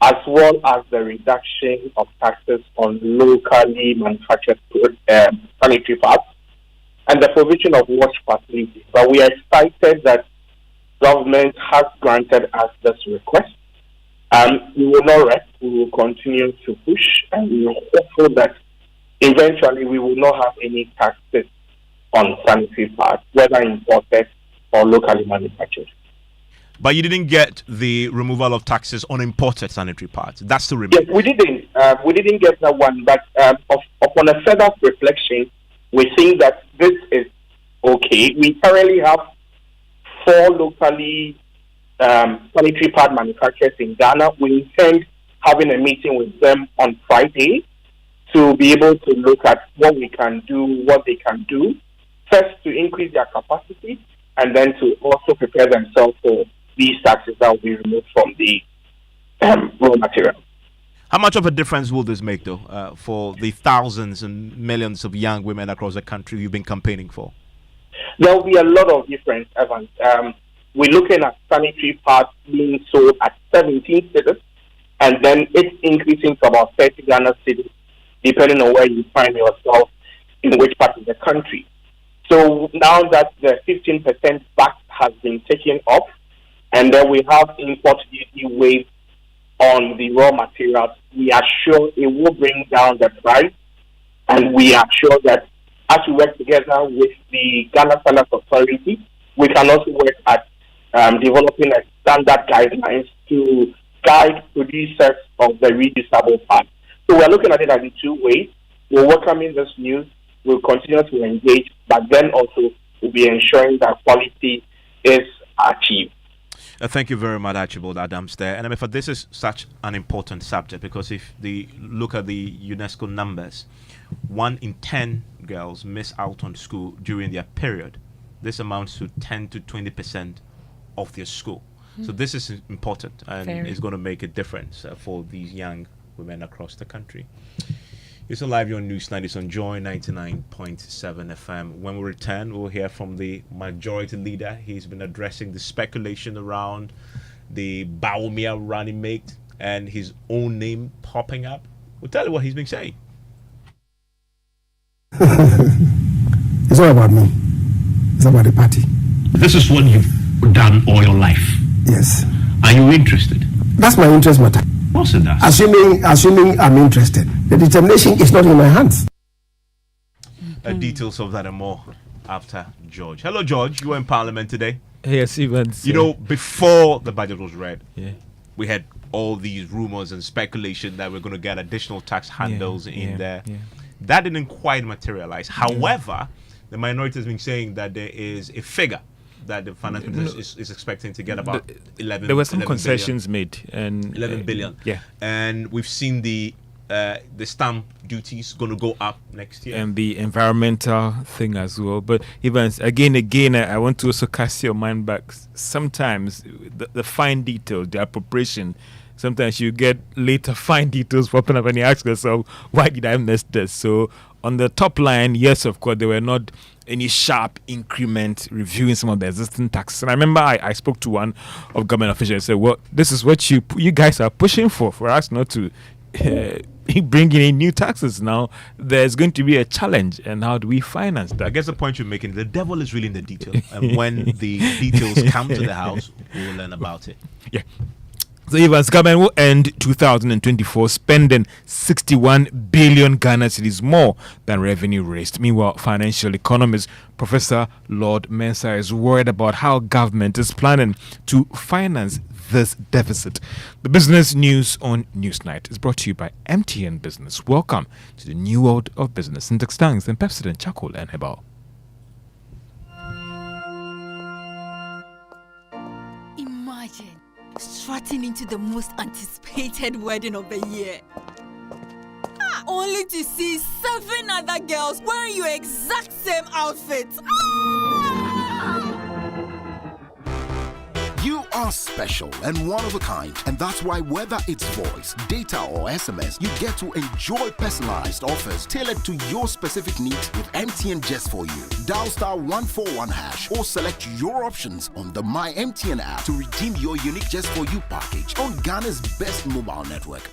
as well as the reduction of taxes on locally manufactured sanitary pads, and the provision of wash facilities. But we are excited that government has granted us this request. We will not rest. We will continue to push, and we are hopeful that eventually we will not have any taxes on sanitary pads, whether imported or locally manufactured. But you didn't get the removal of taxes on imported sanitary pads. That's the remain. Yes, we didn't. We didn't get that one. But upon a further reflection, we think that this is okay. We currently have 4 locally sanitary pad manufacturers in Ghana. We intend having a meeting with them on Friday to be able to look at what we can do, what they can do. First, to increase their capacity, and then to also prepare themselves for these taxes that will be removed from the raw material. How much of a difference will this make, though, for the thousands and millions of young women across the country you've been campaigning for? There will be a lot of difference, Evans. We're looking at sanitary pads being sold at 17 cities, and then it's increasing to about 30 Ghana cities, depending on where you find yourself in which part of the country. So now that the 15% VAT has been taken off, and then we have import duty waived on the raw materials, we are sure it will bring down the price, and we are sure that as we work together with the Ghana Standards Authority, we can also work at developing a standard guidelines to guide producers of the reusable parts. So we're looking at it as in 2 ways. We're welcoming this news. We'll continue to engage, but then also we'll be ensuring that quality is achieved. Thank you very much, Archibald Adams there. And Emefa, this is such an important subject, because if they look at the UNESCO numbers, 1 in 10 girls miss out on school during their period. This amounts to 10 to 20% of their school. So this is important, and it's going to make a difference for these young women across the country. It's live on News 90 on Joy 99.7 FM. When we return, we'll hear from the majority leader. He's been addressing the speculation around the Baumia running mate and his own name popping up. We'll tell you what he's been saying. It's all about me. It's about the party. This is what you done all your life? Yes. Are you interested? That's my interest matter. What's it that? Assuming I'm interested. The determination is not in my hands. Details of that and more after George. Hello, George. You were in Parliament today. Yes, Evans. You know, before the budget was read, yeah, we had all these rumors and speculation that we're going to get additional tax handles in there. Yeah. That didn't quite materialize. However, the minority has been saying that there is a figure that the finance minister is expecting to get about 11. There were some concessions made, and 11 billion. Yeah, and we've seen the stamp duties going to go up next year, and the environmental thing as well. But even again, I want to also cast your mind back. Sometimes the fine details, the appropriation. Sometimes you get later fine details popping up, and you ask yourself, "Why did I miss this?" So on the top line, yes, of course, there were not any sharp increment reviewing some of the existing taxes. And I remember I spoke to one of government officials and said, "Well, this is what you guys are pushing for us not to bring in new taxes. Now there's going to be a challenge, and how do we finance that?" I guess the point you're making, the devil is really in the detail, and when the details come to the House, we'll learn about it. Yeah. So Evans government will end 2024 spending 61 billion Ghana cedis more than revenue raised. Meanwhile, financial economist Professor Lord Mensah is worried about how government is planning to finance this deficit. The business news on Newsnight is brought to you by MTN Business. Welcome to the new world of business. Syntax Tangs and Pepsodent Charcoal and Herbal. Imagine strutting into the most anticipated wedding of the year, only to see 7 other girls wearing your exact same outfit. You are special and one of a kind, and that's why whether it's voice, data or SMS, you get to enjoy personalized offers tailored to your specific needs with MTN Just For You. Dial *141# or select your options on the My MTN app to redeem your unique Just For You package on Ghana's best mobile network.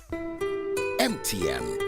MTN.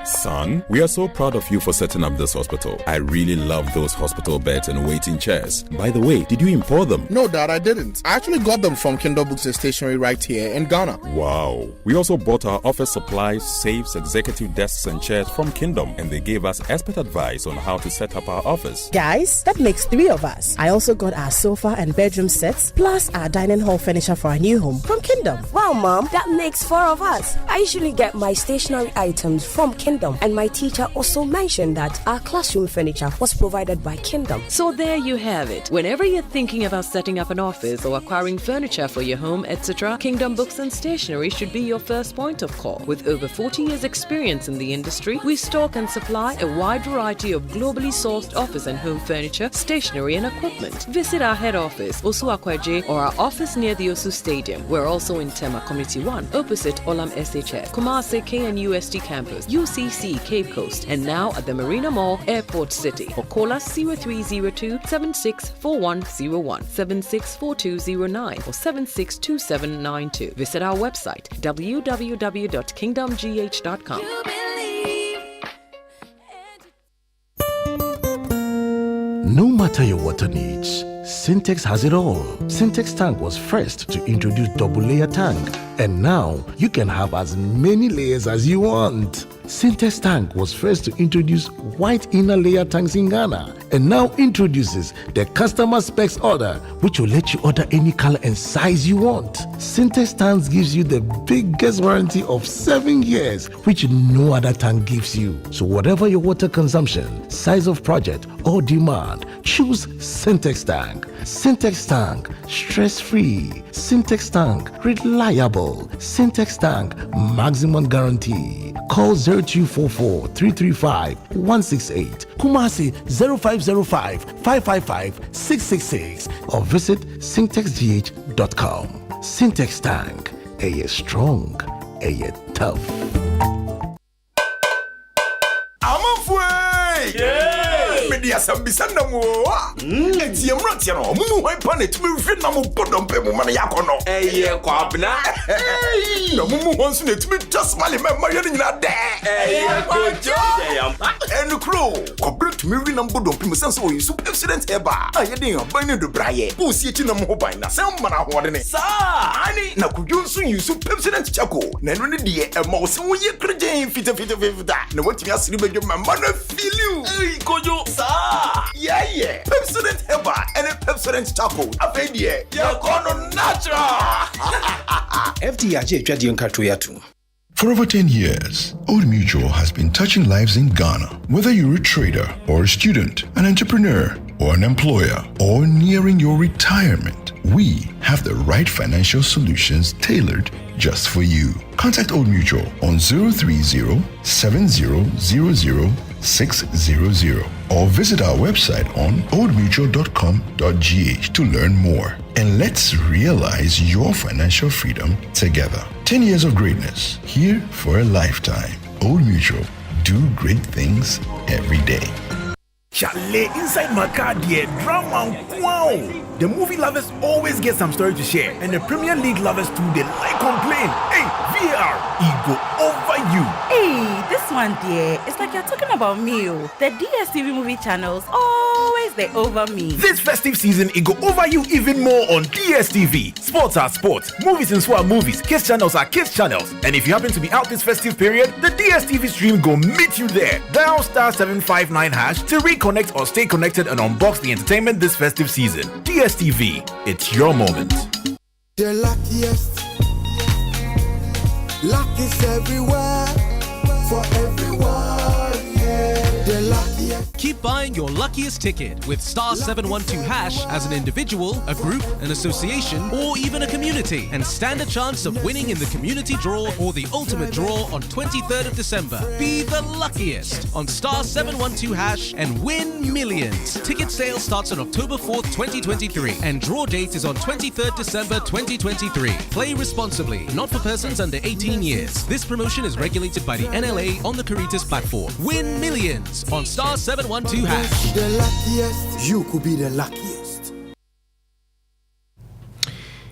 Son, we are so proud of you for setting up this hospital. I really love those hospital beds and waiting chairs. By the way, did you import them? No, Dad, I didn't. I actually got them from Kindle Books and Stationery right here in Ghana. Wow. We also bought our office supplies, safes, executive desks and chairs from Kingdom, and they gave us expert advice on how to set up our office. Guys, that makes 3 of us. I also got our sofa and bedroom sets, plus our dining hall furniture for our new home from Kingdom. Wow, Mom, that makes 4 of us. I usually get my stationery items from Kingdom, and my teacher also mentioned that our classroom furniture was provided by Kingdom. So there you have it. Whenever you're thinking about setting up an office or acquiring furniture for your home, etc., Kingdom Books and Stationery should be your first point of call. With over 40 years experience in the industry, we stock and supply a wide variety of globally sourced office and home furniture, stationery and equipment. Visit our head office, Osu Akwaje, or our office near the Osu Stadium. We're also in Tema Community 1, opposite Olam SHF, Kumasi KNUST campus, UCC Cape Coast, and now at the Marina Mall, Airport City. Or call us 0302-764101, 764209, or 762792. Visit our website www.kingdomgh.com. No matter your water needs, Syntex has it all. Syntex tank was first to introduce double layer tank, and now you can have as many layers as you want. Syntex tank was first to introduce white inner layer tanks in Ghana, and now introduces the customer specs order, which will let you order any color and size you want. Syntex tanks gives you the biggest warranty of 7 years, which no other tank gives you. So whatever your water consumption, size of project or demand, choose Syntex tank. Syntex tank, stress-free. Syntex tank, reliable. Syntex tank, maximum guarantee. Call 0244-335-168, Kumasi 0505-555-666, or visit syntexgh.com. Syntex tank, a year strong, a year tough. I'm afraid! Media Sambisanda Moa. It's your Ratiano, Mumu, Panet, Mumu, Podompe, Maniacono. Eh, Quabna. No, Mumu wants me to be just Mali, Mariana there. Eh, And crow, corporate mirror number don't be sense or you so accident ever. I didn't buy the braye. Who see it in a mobile na some man I want it. Sir, I na could you soon use so accident chaco. Then dear a mouse and we credit fit of that. No what you ask you my mother feel you. Hey, Kojo, sir. Yeah. Pepsodent ever and a Pepsodent chaco. A baby, you're gonna natural. FDIJ Jadion Katoyatu. For over 10 years, Old Mutual has been touching lives in Ghana. Whether you're a trader or a student, an entrepreneur or an employer, or nearing your retirement, we have the right financial solutions tailored just for you. Contact Old Mutual on 030-7000-600 or visit our website on oldmutual.com.gh to learn more. And let's realize your financial freedom together. 10 years of greatness, here for a lifetime. Old Mutual, do great things every day. Chalet, inside my car, dear, drama, wow! The movie lovers always get some story to share, and the Premier League lovers too, they like complain. Hey, VAR, ego over you. Hey, this one, dear, it's like you're talking about me. The DSTV movie channels always they over me. This festive season, it go over you even more on DSTV. Sports are sports, movies and swap movies, kids channels are kids channels, and if you happen to be out this festive period, the DSTV stream go meet you there. Dial *759# to reconnect or stay connected and unbox the entertainment this festive season. DSTV, it's your moment. The luckiest, luck is everywhere, for everyone, yeah. The luckiest. Keep buying your luckiest ticket with *712# as an individual, a group, an association, or even a community, and stand a chance of winning in the community draw or the ultimate draw on 23rd of December. Be the luckiest on *712# and win millions. Ticket sale starts on October 4th, 2023, and draw date is on 23rd December 2023. Play responsibly, not for persons under 18 years. This promotion is regulated by the NLA on the Caritas platform. Win millions on *712#. The luckiest, you could be the luckiest.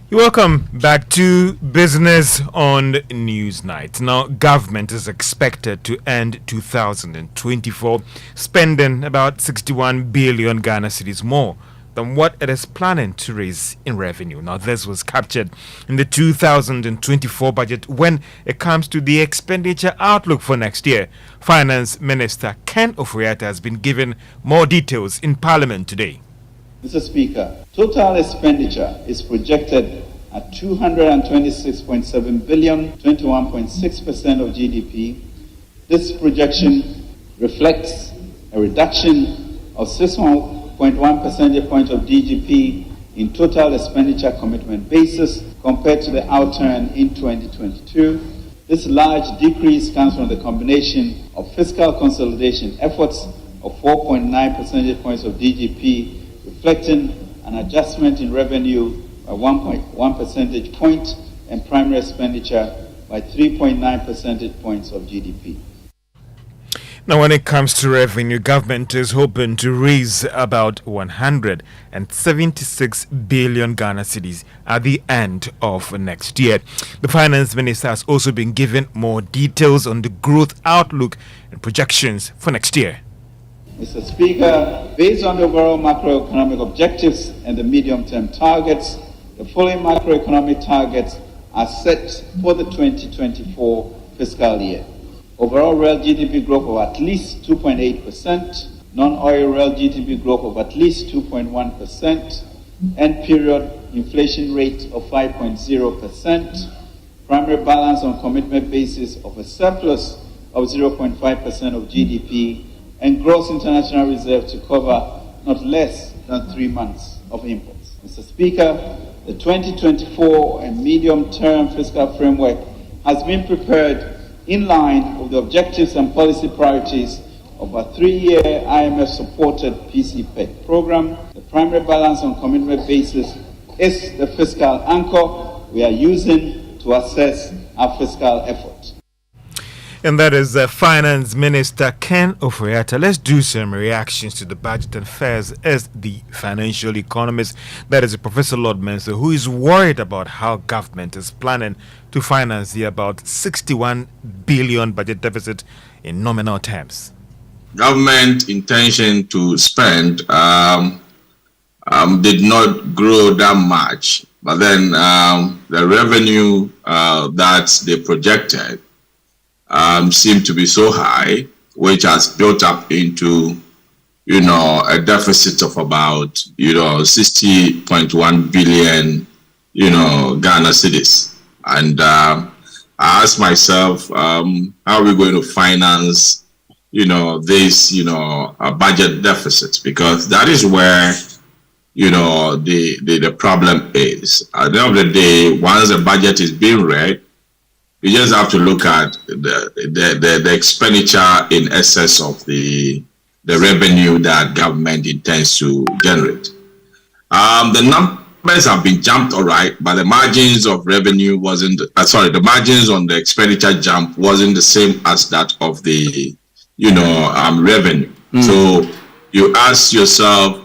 You're welcome back to Business on Newsnight. Now, government is expected to end 2024 spending about 61 billion Ghana cedis more than what it is planning to raise in revenue. Now, this was captured in the 2024 budget when it comes to the expenditure outlook for next year. Finance Minister Ken Ofori-Atta has been given more details in Parliament today. Mr. Speaker, total expenditure is projected at 226.7 billion, 21.6% of GDP. This projection reflects a reduction of 6.1 percentage points of GDP in total expenditure commitment basis compared to the outturn in 2022. This large decrease comes from the combination of fiscal consolidation efforts of 4.9 percentage points of GDP, reflecting an adjustment in revenue by 1.1 percentage point and primary expenditure by 3.9 percentage points of GDP. Now, when it comes to revenue, government is hoping to raise about 176 billion Ghana cedis at the end of next year. The finance minister has also been given more details on the growth outlook and projections for next year. Mr. Speaker, based on the overall macroeconomic objectives and the medium-term targets, the following macroeconomic targets are set for the 2024 fiscal year. Overall real GDP growth of at least 2.8%, non-oil real GDP growth of at least 2.1%, end period inflation rate of 5.0%, primary balance on commitment basis of a surplus of 0.5% of GDP, and gross international reserve to cover not less than 3 months of imports. Mr. Speaker, the 2024 and medium-term fiscal framework has been prepared in line with the objectives and policy priorities of a 3-year IMF-supported PCPEC program. The primary balance on commitment basis is the fiscal anchor we are using to assess our fiscal effort. And that is Finance Minister Ken Ofori-Atta. Let's do some reactions to the budget and fares as the financial economist. That is Professor Lord Mensah, who is worried about how government is planning to finance the about 61 billion budget deficit in nominal terms. government intention to spend did not grow that much, but then the revenue that they projected seemed to be so high, which has built up into, a deficit of about, 60.1 billion, Ghana cedis. And I asked myself, how are we going to finance, this, a budget deficit? Because that is where, the problem is. At the end of the day, once the budget is being read, you just have to look at the expenditure in excess of the revenue that government intends to generate. The numbers have been jumped, all right, but the margins of revenue wasn't. The margins on the expenditure jump wasn't the same as that of the, revenue. So you ask yourself,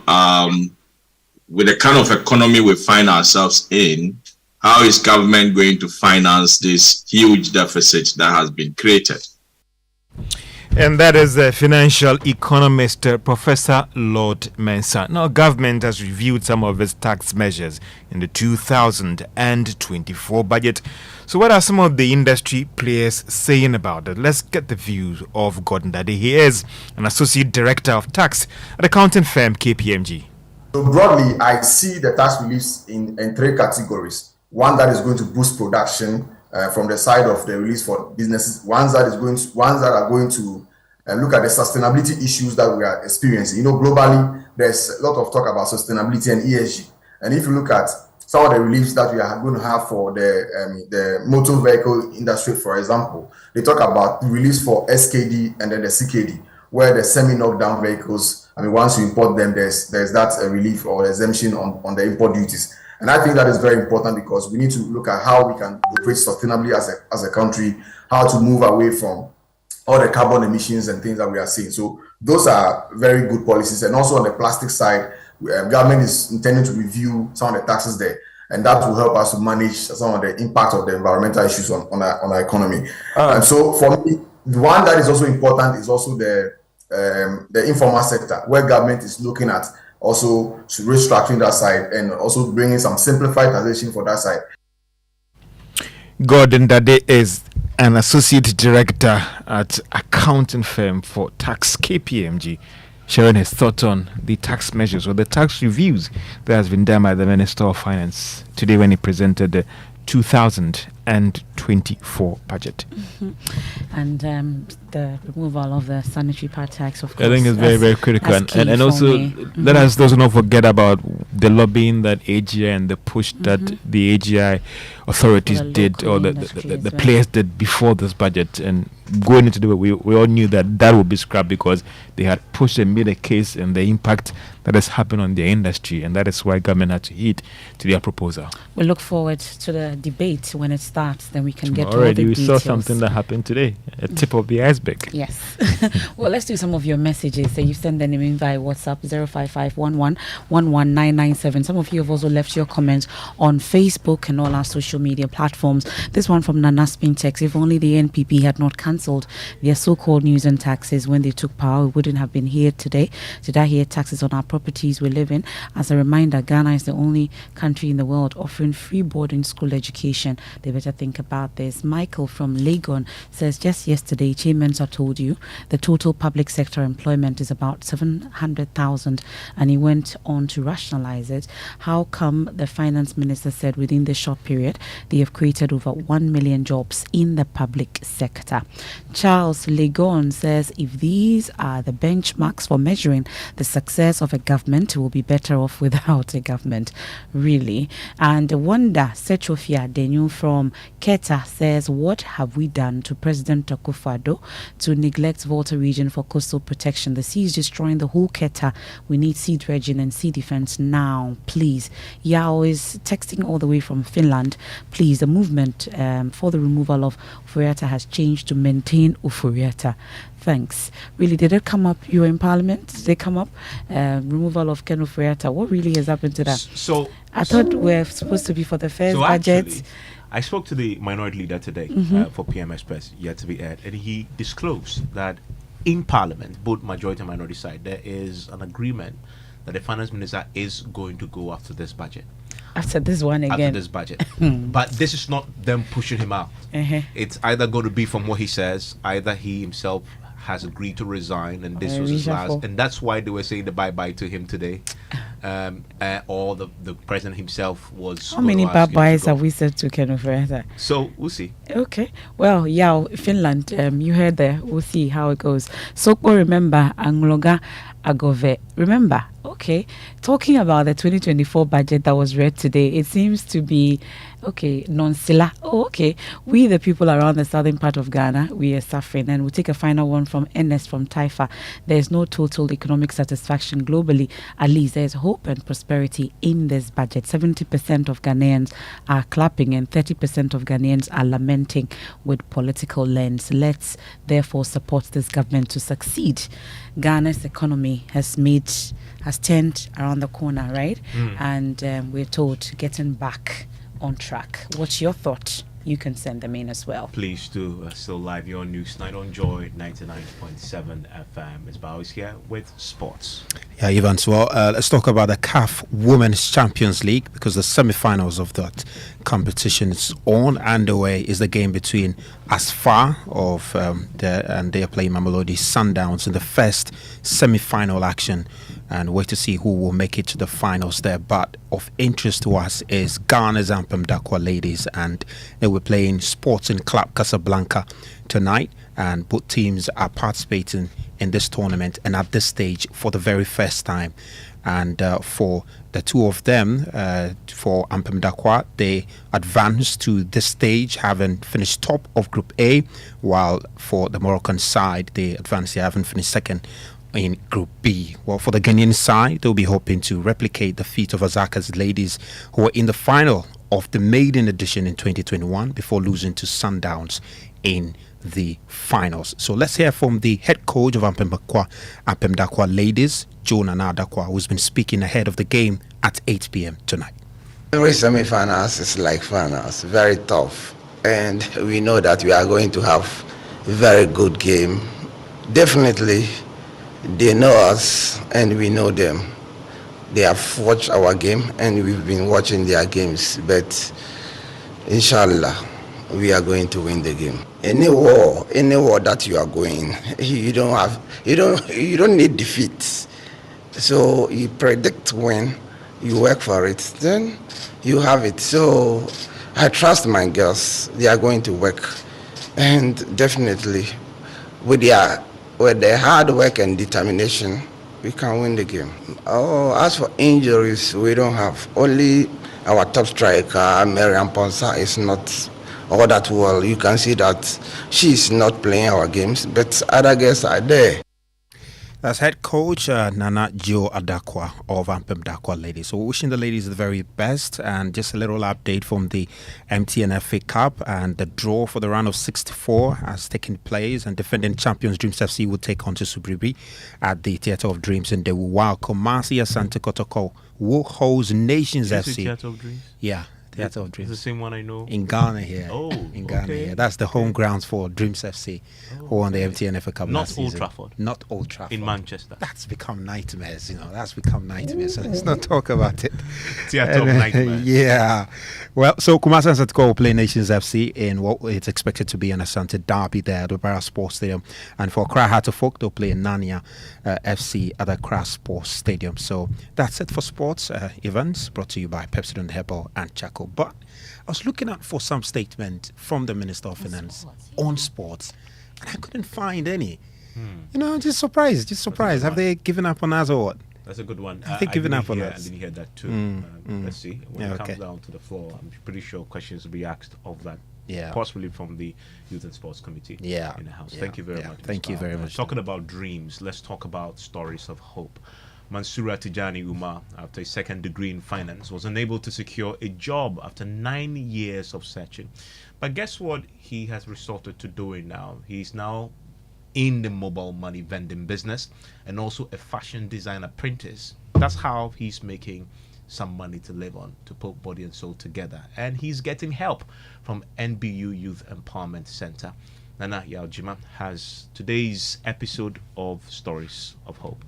with the kind of economy we find ourselves in, how is government going to finance this huge deficit that has been created? And that is the financial economist, Professor Lord Mensah. Now, government has reviewed some of its tax measures in the 2024 budget. So what are some of the industry players saying about it? Let's get the views of Gordon Dade. He is an associate director of tax at accounting firm KPMG. So broadly, I see the tax reliefs in three categories. One that is going to boost production from the side of the release for businesses. Ones that are going to look at the sustainability issues that we are experiencing. Globally, there's a lot of talk about sustainability and ESG. And if you look at some of the reliefs that we are going to have for the motor vehicle industry, for example, they talk about release for SKD and then the CKD, where the semi-knockdown vehicles, once you import them, there's that relief or exemption on the import duties. And I think that is very important because we need to look at how we can operate sustainably as a country, how to move away from all the carbon emissions and things that we are seeing. So those are very good policies. And also on the plastic side, government is intending to review some of the taxes there. And that will help us to manage some of the impact of the environmental issues on our economy. And so for me, the one that is also important is also the informal sector, where government is looking at also restructuring that side and also bringing some simplified taxation for that side. Gordon Dade is an associate director at accounting firm for tax KPMG, sharing his thoughts on the tax measures or the tax reviews that has been done by the Minister of Finance today when he presented the 2024 budget. And the removal of the sanitary pad tax, of course. I think it's very, very critical. And also, let us also not forget about the lobbying that AGI and the push that the AGI authorities did, or the players did before this budget. And going into the we all knew that would be scrapped because they had pushed and made a case and the impact that has happened on the industry. And that is why government had to heed to their proposal. We look forward to the debate when it starts. Then we can get to all the already we details. saw something that happened today, a tip of the iceberg. Yes. Well, let's do some of your messages. So you send them in via WhatsApp 05511119997. Some of you have also left your comments on Facebook and all our social media platforms. This one from Nana Spintex. If only the NPP had not cancelled their so-called news and taxes when they took power, we wouldn't have been here today. Did I hear taxes on our properties we live in? As a reminder, Ghana is the only country in the world offering free boarding school education. They better think about this. Michael from Legon says, just yesterday, Mensah told you the total public sector employment is about 700,000, and he went on to rationalize it. How come the finance minister said within the short period they have created over 1 million jobs in the public sector? Charles Legon says, if these are the benchmarks for measuring the success of a government, we'll be better off without a government, really. And Wanda Sechofia Denu from Keta says, what have we done to President Akufo-Addo to neglect Volta region for coastal protection? The sea is destroying the whole Keta. We need sea dredging and sea defense now, please. Yao is texting all the way from Finland. Please, the movement for the removal of Ufuriata has changed to maintain Ufuriata. Thanks. Really, did it come up? You were in Parliament. Did they come up? Removal of Ken Ufuriata. What really has happened to that? So I thought we're supposed to be for the first budget. Actually, I spoke to the minority leader today for PM Express, yet to be aired, and he disclosed that in Parliament, both majority and minority side, there is an agreement that the finance minister is going to go after this budget. After this one again. After this budget. But this is not them pushing him out. It's either going to be from what he says, either he himself has agreed to resign and this was his last. And that's why they were saying the bye-bye to him today. Or the president himself was. How many bye-byes have we said to Ken Oforiatta? So, we'll see. Okay. Well, yeah, Finland, you heard there. We'll see how it goes. Sokpo, remember, Angloga Agove. Remember, okay, talking about the 2024 budget that was read today, it seems to be, okay, non-sila. Oh, okay. We, the people around the southern part of Ghana, we are suffering. And we'll take a final one from Ernest from Taifa. There's no total economic satisfaction globally. At least there's hope and prosperity in this budget. 70% of Ghanaians are clapping and 30% of Ghanaians are lamenting with political lens. Let's therefore support this government to succeed. Ghana's economy has turned around the corner, right? And we're told getting back on track. What's your thought? You can send them in as well. Please do. Still live your news night on Joy 99.7 FM. It's Bowis here with sports. Yeah, Evans. Well, let's talk about the CAF Women's Champions League, because the semi-finals of that competition is on, and the way is the game between Asfar and they are playing Mamelodi Sundowns in the first semi-final action. And wait to see who will make it to the finals there. But of interest to us is Ghana's Ampem Dakwa ladies, and they were playing Sporting Club Casablanca tonight, and both teams are participating in this tournament, and at this stage for the very first time. And for the two of them, for Ampem Dakwa, they advanced to this stage having finished top of Group A, while for the Moroccan side, they advanced, they haven't finished second in Group B. Well, for the Ghanaian side, they'll be hoping to replicate the feat of Azaka's ladies, who were in the final of the maiden edition in 2021 before losing to Sundowns in the finals. So let's hear from the head coach of Ampem Dakwa ladies, Joe Nana Dakwa, who's been speaking ahead of the game at 8 p.m. tonight. Every semi-finals is like finals, very tough. And we know that we are going to have a very good game. Definitely, they know us and we know them. They have watched our game and we've been watching their games. But inshallah, we are going to win the game. Any war that you are going, you don't need defeat. So you predict when, you work for it, then you have it. So I trust my girls. They are going to work, and definitely with their hard work and determination, we can win the game. Oh, as for injuries, we don't have. Only our top striker, Mariam Ponsa, is not all that well. You can see that she's not playing our games, but other girls are there. That's head coach Nana Jo Adakwa of Ampem Dakwa ladies. So wishing the ladies the very best, and just a little update from the MTN FA Cup, and the draw for the round of 64 has taken place, and defending champions Dreams FC will take on to Subribi at the Theatre of Dreams in Dewu, while Kumasi Asante Kotoko will host Nations FC. Theatre of Dreams? Yeah. Theatre of Dreams. It's the same one I know. In Ghana here. Oh, in Ghana here. That's the home grounds for Dreams FC, who won the MTN FA Cup last season. Not Old Trafford. Not Old Trafford. In Manchester. That's become nightmares, That's become nightmares. So let's not talk about it. Theatre of nightmares. Yeah. Well, so Kumasi and Satiko will play Nations FC in what it's expected to be an Asante derby there at the Barra Sports Stadium. And for Accra Heart of Folk, they'll play Nanya FC at the Accra Sports Stadium. So that's it for sports events, brought to you by Pepsi Herbal and Chaco. But I was looking out for some statement from the Minister of Finance on sports, and I couldn't find any. Just surprised. Have they given up on us or what? That's a good one. I think given up on us. I didn't hear that too. Let's see. When it comes down to the floor, I'm pretty sure questions will be asked of that. Yeah. Possibly from the Youth and Sports Committee in the House. Thank you very much. Thank you very much. Talking about dreams, let's talk about stories of hope. Mansura Tijani Umar, after a second degree in finance, was unable to secure a job after 9 years of searching. But guess what he has resorted to doing now? He's now in the mobile money vending business and also a fashion design apprentice. That's how he's making some money to live on, to put body and soul together. And he's getting help from NBU Youth Empowerment Center. Nana Yaljima has today's episode of Stories of Hope.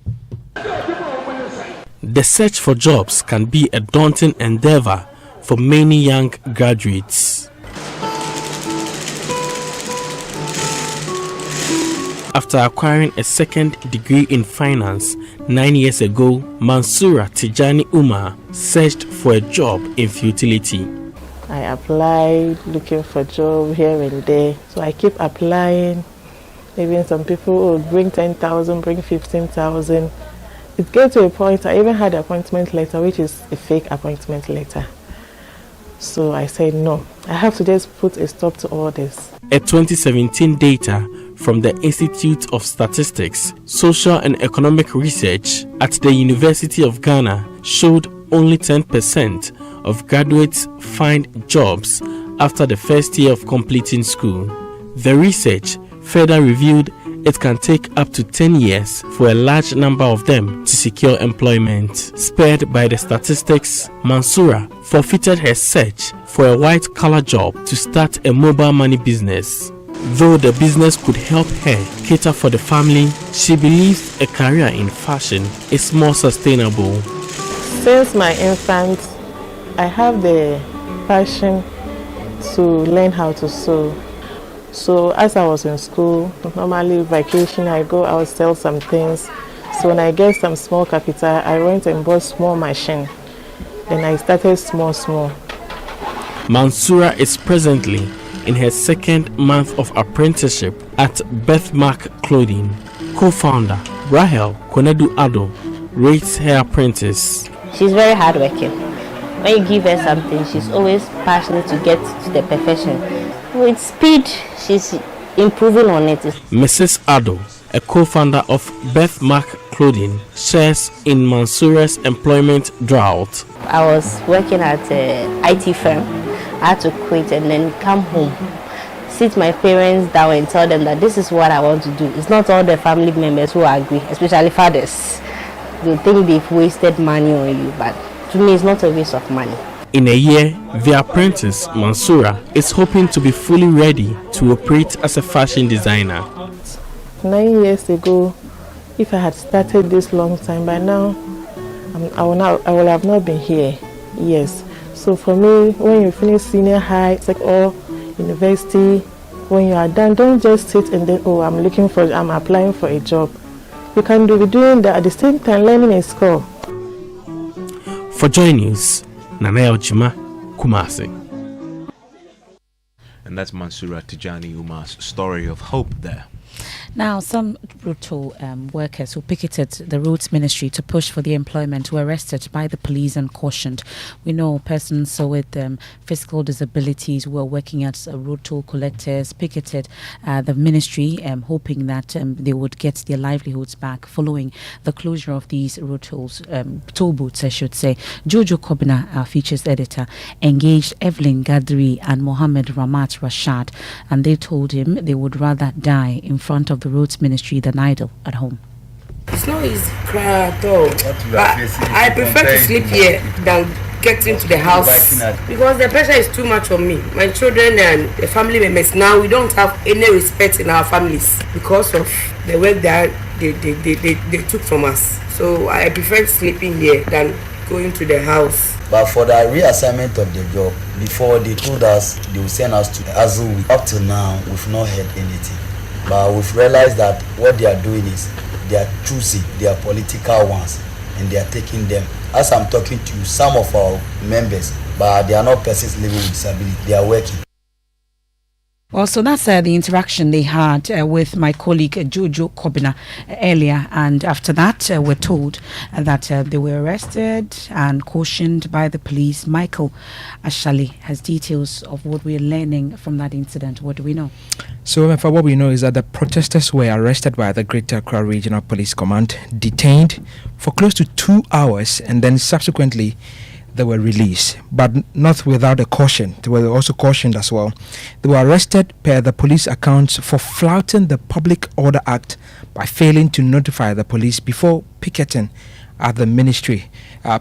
The search for jobs can be a daunting endeavor for many young graduates. After acquiring a second degree in finance 9 years ago, Mansoura Tijani Umar searched for a job in futility. I applied looking for a job here and there. So I keep applying. Even some people would bring 10,000, bring 15,000. It gets to a point, I even had an appointment letter, which is a fake appointment letter. So I said, no, I have to just put a stop to all this. A 2017 data from the Institute of Statistics, Social and Economic Research at the University of Ghana showed only 10% of graduates find jobs after the first year of completing school. The research further revealed it can take up to 10 years for a large number of them to secure employment. Spurred by the statistics, Mansoura forfeited her search for a white-collar job to start a mobile money business. Though the business could help her cater for the family, she believes a career in fashion is more sustainable. Since my infant, I have the passion to learn how to sew. So as I was in school, normally vacation, I go out, sell some things. So when I get some small capital, I went and bought small machine. Then I started small. Mansoura is presently in her second month of apprenticeship at Birthmark Clothing. Co-founder Rahel Konedu Ado rates her apprentice. She's very hardworking. When you give her something, she's always passionate to get to the perfection. With speed, she's improving on it. Mrs. Ado, a co-founder of Birthmark Clothing, shares in Mansoura's employment drought. I was working at an IT firm. I had to quit and then come home, sit my parents down and tell them that this is what I want to do. It's not all the family members who agree, especially fathers. They think they've wasted money on you, but to me it's not a waste of money. In a year, the apprentice, Mansoura, is hoping to be fully ready to operate as a fashion designer. 9 years ago, if I had started this long time, by now, I will have not been here. Yes. So for me, when you finish senior high, it's like, university, when you are done, don't just sit and then, I'm applying for a job. You can be doing that at the same time, learning in school. For Joy News, Nana Yaljima, Kumasi. And that's Mansoura Tijani Umar's story of hope there. Now, some brutal workers who picketed the roads ministry to push for the employment were arrested by the police and cautioned. We know persons with physical disabilities who were working as road toll collectors picketed the ministry, hoping that they would get their livelihoods back following the closure of these road tolls, toll booths, I should say. Jojo Kobina, our features editor, engaged Evelyn Gadri and Mohammed Ramat Rashad, and they told him they would rather die in front of the roads ministry than idle at home. It's not easy cry at all. I prefer to sleep here than get into the house because the pressure is too much on me. My children and the family members now, we don't have any respect in our families because of the work that they took from us. So I prefer sleeping here than going to the house. But for the reassignment of the job, before they told us they will send us to Apawu. Up to now, we've not heard anything. But we've realized that what they are doing is they are choosing their political ones and they are taking them. As I'm talking to you, some of our members, but they are not persons living with disability, they are working. Well, so that's the interaction they had with my colleague Jojo Kobina earlier, and after that we're told that they were arrested and cautioned by the police. Michael Ashali has details of what we're learning from that incident. What do we know? So, Emefa, what we know is that the protesters were arrested by the Greater Accra Regional Police Command, detained for close to 2 hours, and then subsequently they were released, but not without a caution. They were also cautioned as well. They were arrested per the police accounts for flouting the Public Order Act by failing to notify the police before picketing at the ministry,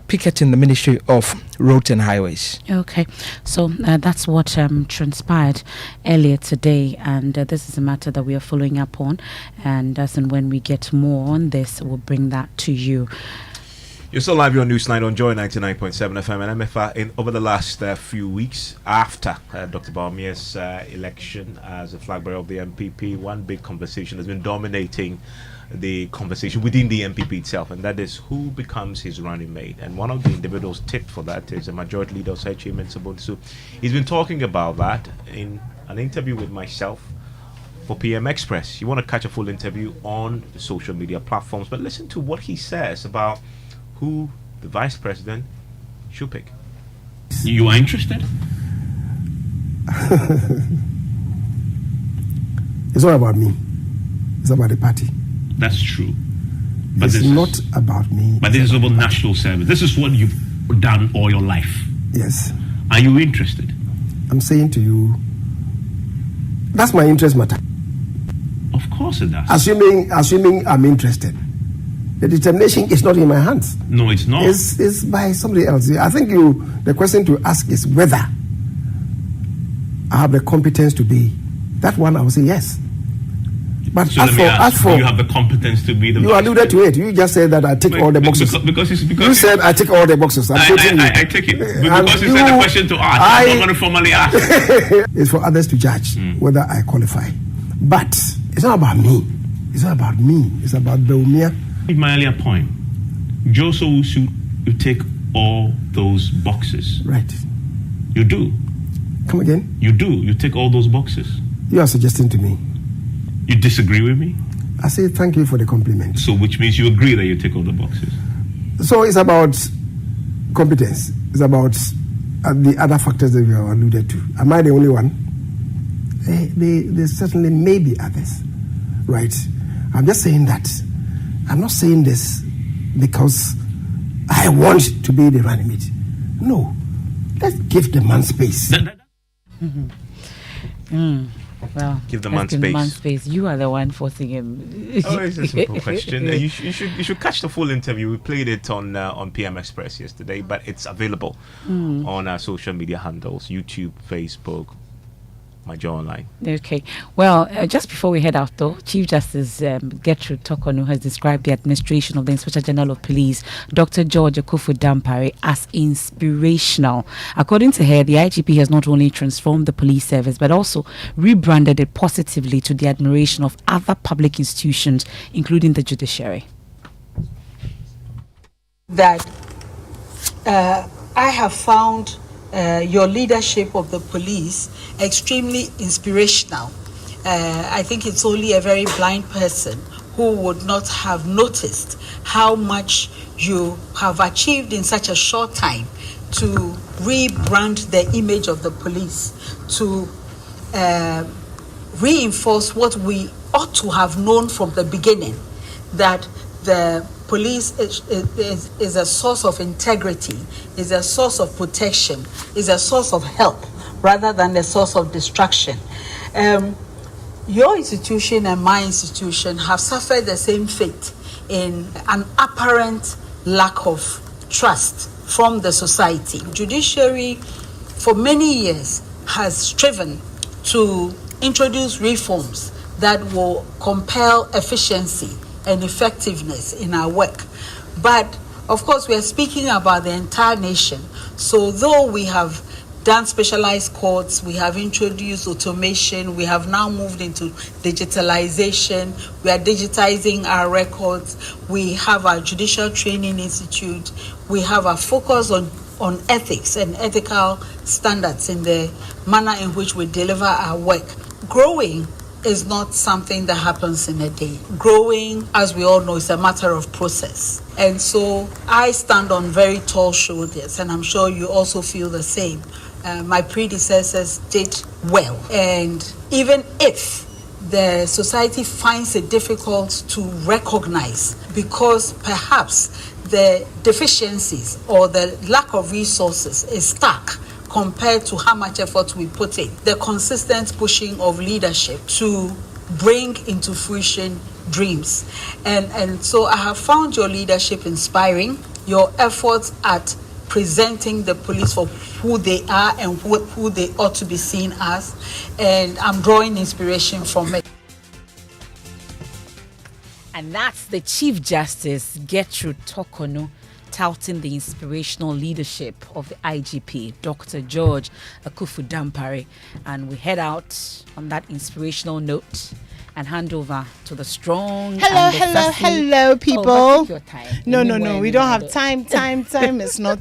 picketing the Ministry of Roads and Highways. Okay, so that's what transpired earlier today, and this is a matter that we are following up on, and as and when we get more on this, we'll bring that to you. You're still live on Newsnight on Joy 99.7 FM and Emefa. Over the last few weeks after Dr. Bawumia's election as a flag bearer of the MPP, one big conversation has been dominating the conversation within the MPP itself, and that is who becomes his running mate. And one of the individuals tipped for that is the Majority Leader of Mensah. So he's been talking about that in an interview with myself for PM Express. You want to catch a full interview on the social media platforms, but listen to what he says about who the vice president should pick. You are interested? It's not about me. It's about the party. That's true. But it's not about me. But this is about national service. This is what you've done all your life. Yes. Are you interested? I'm saying to you, that's my interest matter. Of course it does. Assuming I'm interested. The determination is not in my hands. No, it's not. It's by somebody else. I think the question to ask is whether I have the competence to be. That one I will say yes. But so as for you have the competence to be the. You alluded to it. You just said that I tick all the boxes. Because you said I tick all the boxes. I take it because you said the question to ask. I'm not going to formally ask. It's for others to judge whether I qualify. But it's not about me. It's not about me. It's about Bawumia. My earlier point, Joseph Wusu, you take all those boxes. Right. You do. Come again? You do. You take all those boxes. You are suggesting to me. You disagree with me? I say thank you for the compliment. So which means you agree that you take all the boxes? So it's about competence. It's about the other factors that we have alluded to. Am I the only one? There certainly may be others. Right. I'm just saying that. I'm not saying this because I want to be the running mate. No. Let's give the man space. Well, give the man space. You are the one forcing him. It's a simple question. You should catch the full interview. We played it on PM Express yesterday, but it's available on our social media handles: YouTube, Facebook, My Joy Online. Okay. Well, just before we head out, though, Chief Justice Gertrude Tokonu has described the administration of the Inspector General of Police, Dr. George Akuffo-Dampare, as inspirational. According to her, the IGP has not only transformed the police service, but also rebranded it positively to the admiration of other public institutions, including the judiciary. That I have found your leadership of the police extremely inspirational. I think it's only a very blind person who would not have noticed how much you have achieved in such a short time to rebrand the image of the police, to reinforce what we ought to have known from the beginning, that the police is a source of integrity, is a source of protection, is a source of help rather than a source of destruction. Your institution and my institution have suffered the same fate in an apparent lack of trust from the society. Judiciary for many years has striven to introduce reforms that will compel efficiency and effectiveness in our work. But of course, we are speaking about the entire nation. So though we have done specialized courts, we have introduced automation, we have now moved into digitalization, we are digitizing our records, we have our Judicial Training Institute, we have a focus on ethics and ethical standards in the manner in which we deliver our work. Growing is not something that happens in a day. Growing, as we all know, is a matter of process. And so I stand on very tall shoulders, and I'm sure you also feel the same. My predecessors did well. And even if the society finds it difficult to recognize because perhaps the deficiencies or the lack of resources is stark compared to how much effort we put in, the consistent pushing of leadership to bring into fruition dreams. And so I have found your leadership inspiring, your efforts at presenting the police for who they are and who they ought to be seen as, and I'm drawing inspiration from it. And that's the Chief Justice, Gertrude Tokono, touting the inspirational leadership of the IGP, Dr. George Akufu-Dampare. And we head out on that inspirational note and hand over to the strong. Hello, people. Oh, your time. No, we don't have time. Time is not.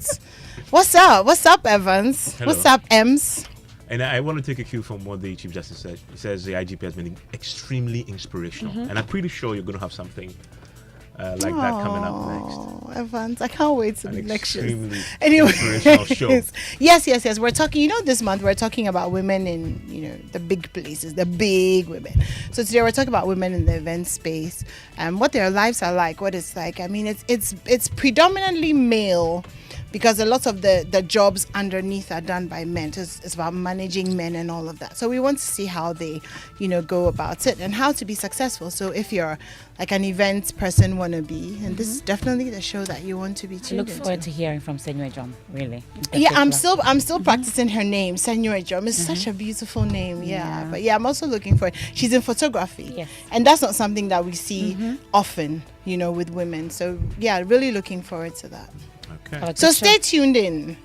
What's up, Evans? Hello. What's up, Ems? And I want to take a cue from what the Chief Justice said. He says the IGP has been extremely inspirational. And I'm pretty sure you're going to have something like that coming up next. Evans, I can't wait to the elections. Anyway, show. Yes. We're talking, this month we're talking about women in, the big places, the big women. So today we're talking about women in the event space and what their lives are like, what it's like. I mean, it's predominantly male, because a lot of the jobs underneath are done by men. It's about managing men and all of that. So we want to see how they, go about it and how to be successful. So if you're like an event person wannabe, and this is definitely the show that you want to be tuned I look forward to hearing from Senor John, really. Yeah, I'm still practicing her name. Senor John is such a beautiful name. Yeah. But I'm also looking for it. She's in photography. Yes. And that's not something that we see often, with women. So really looking forward to that. Okay. So stay tuned in.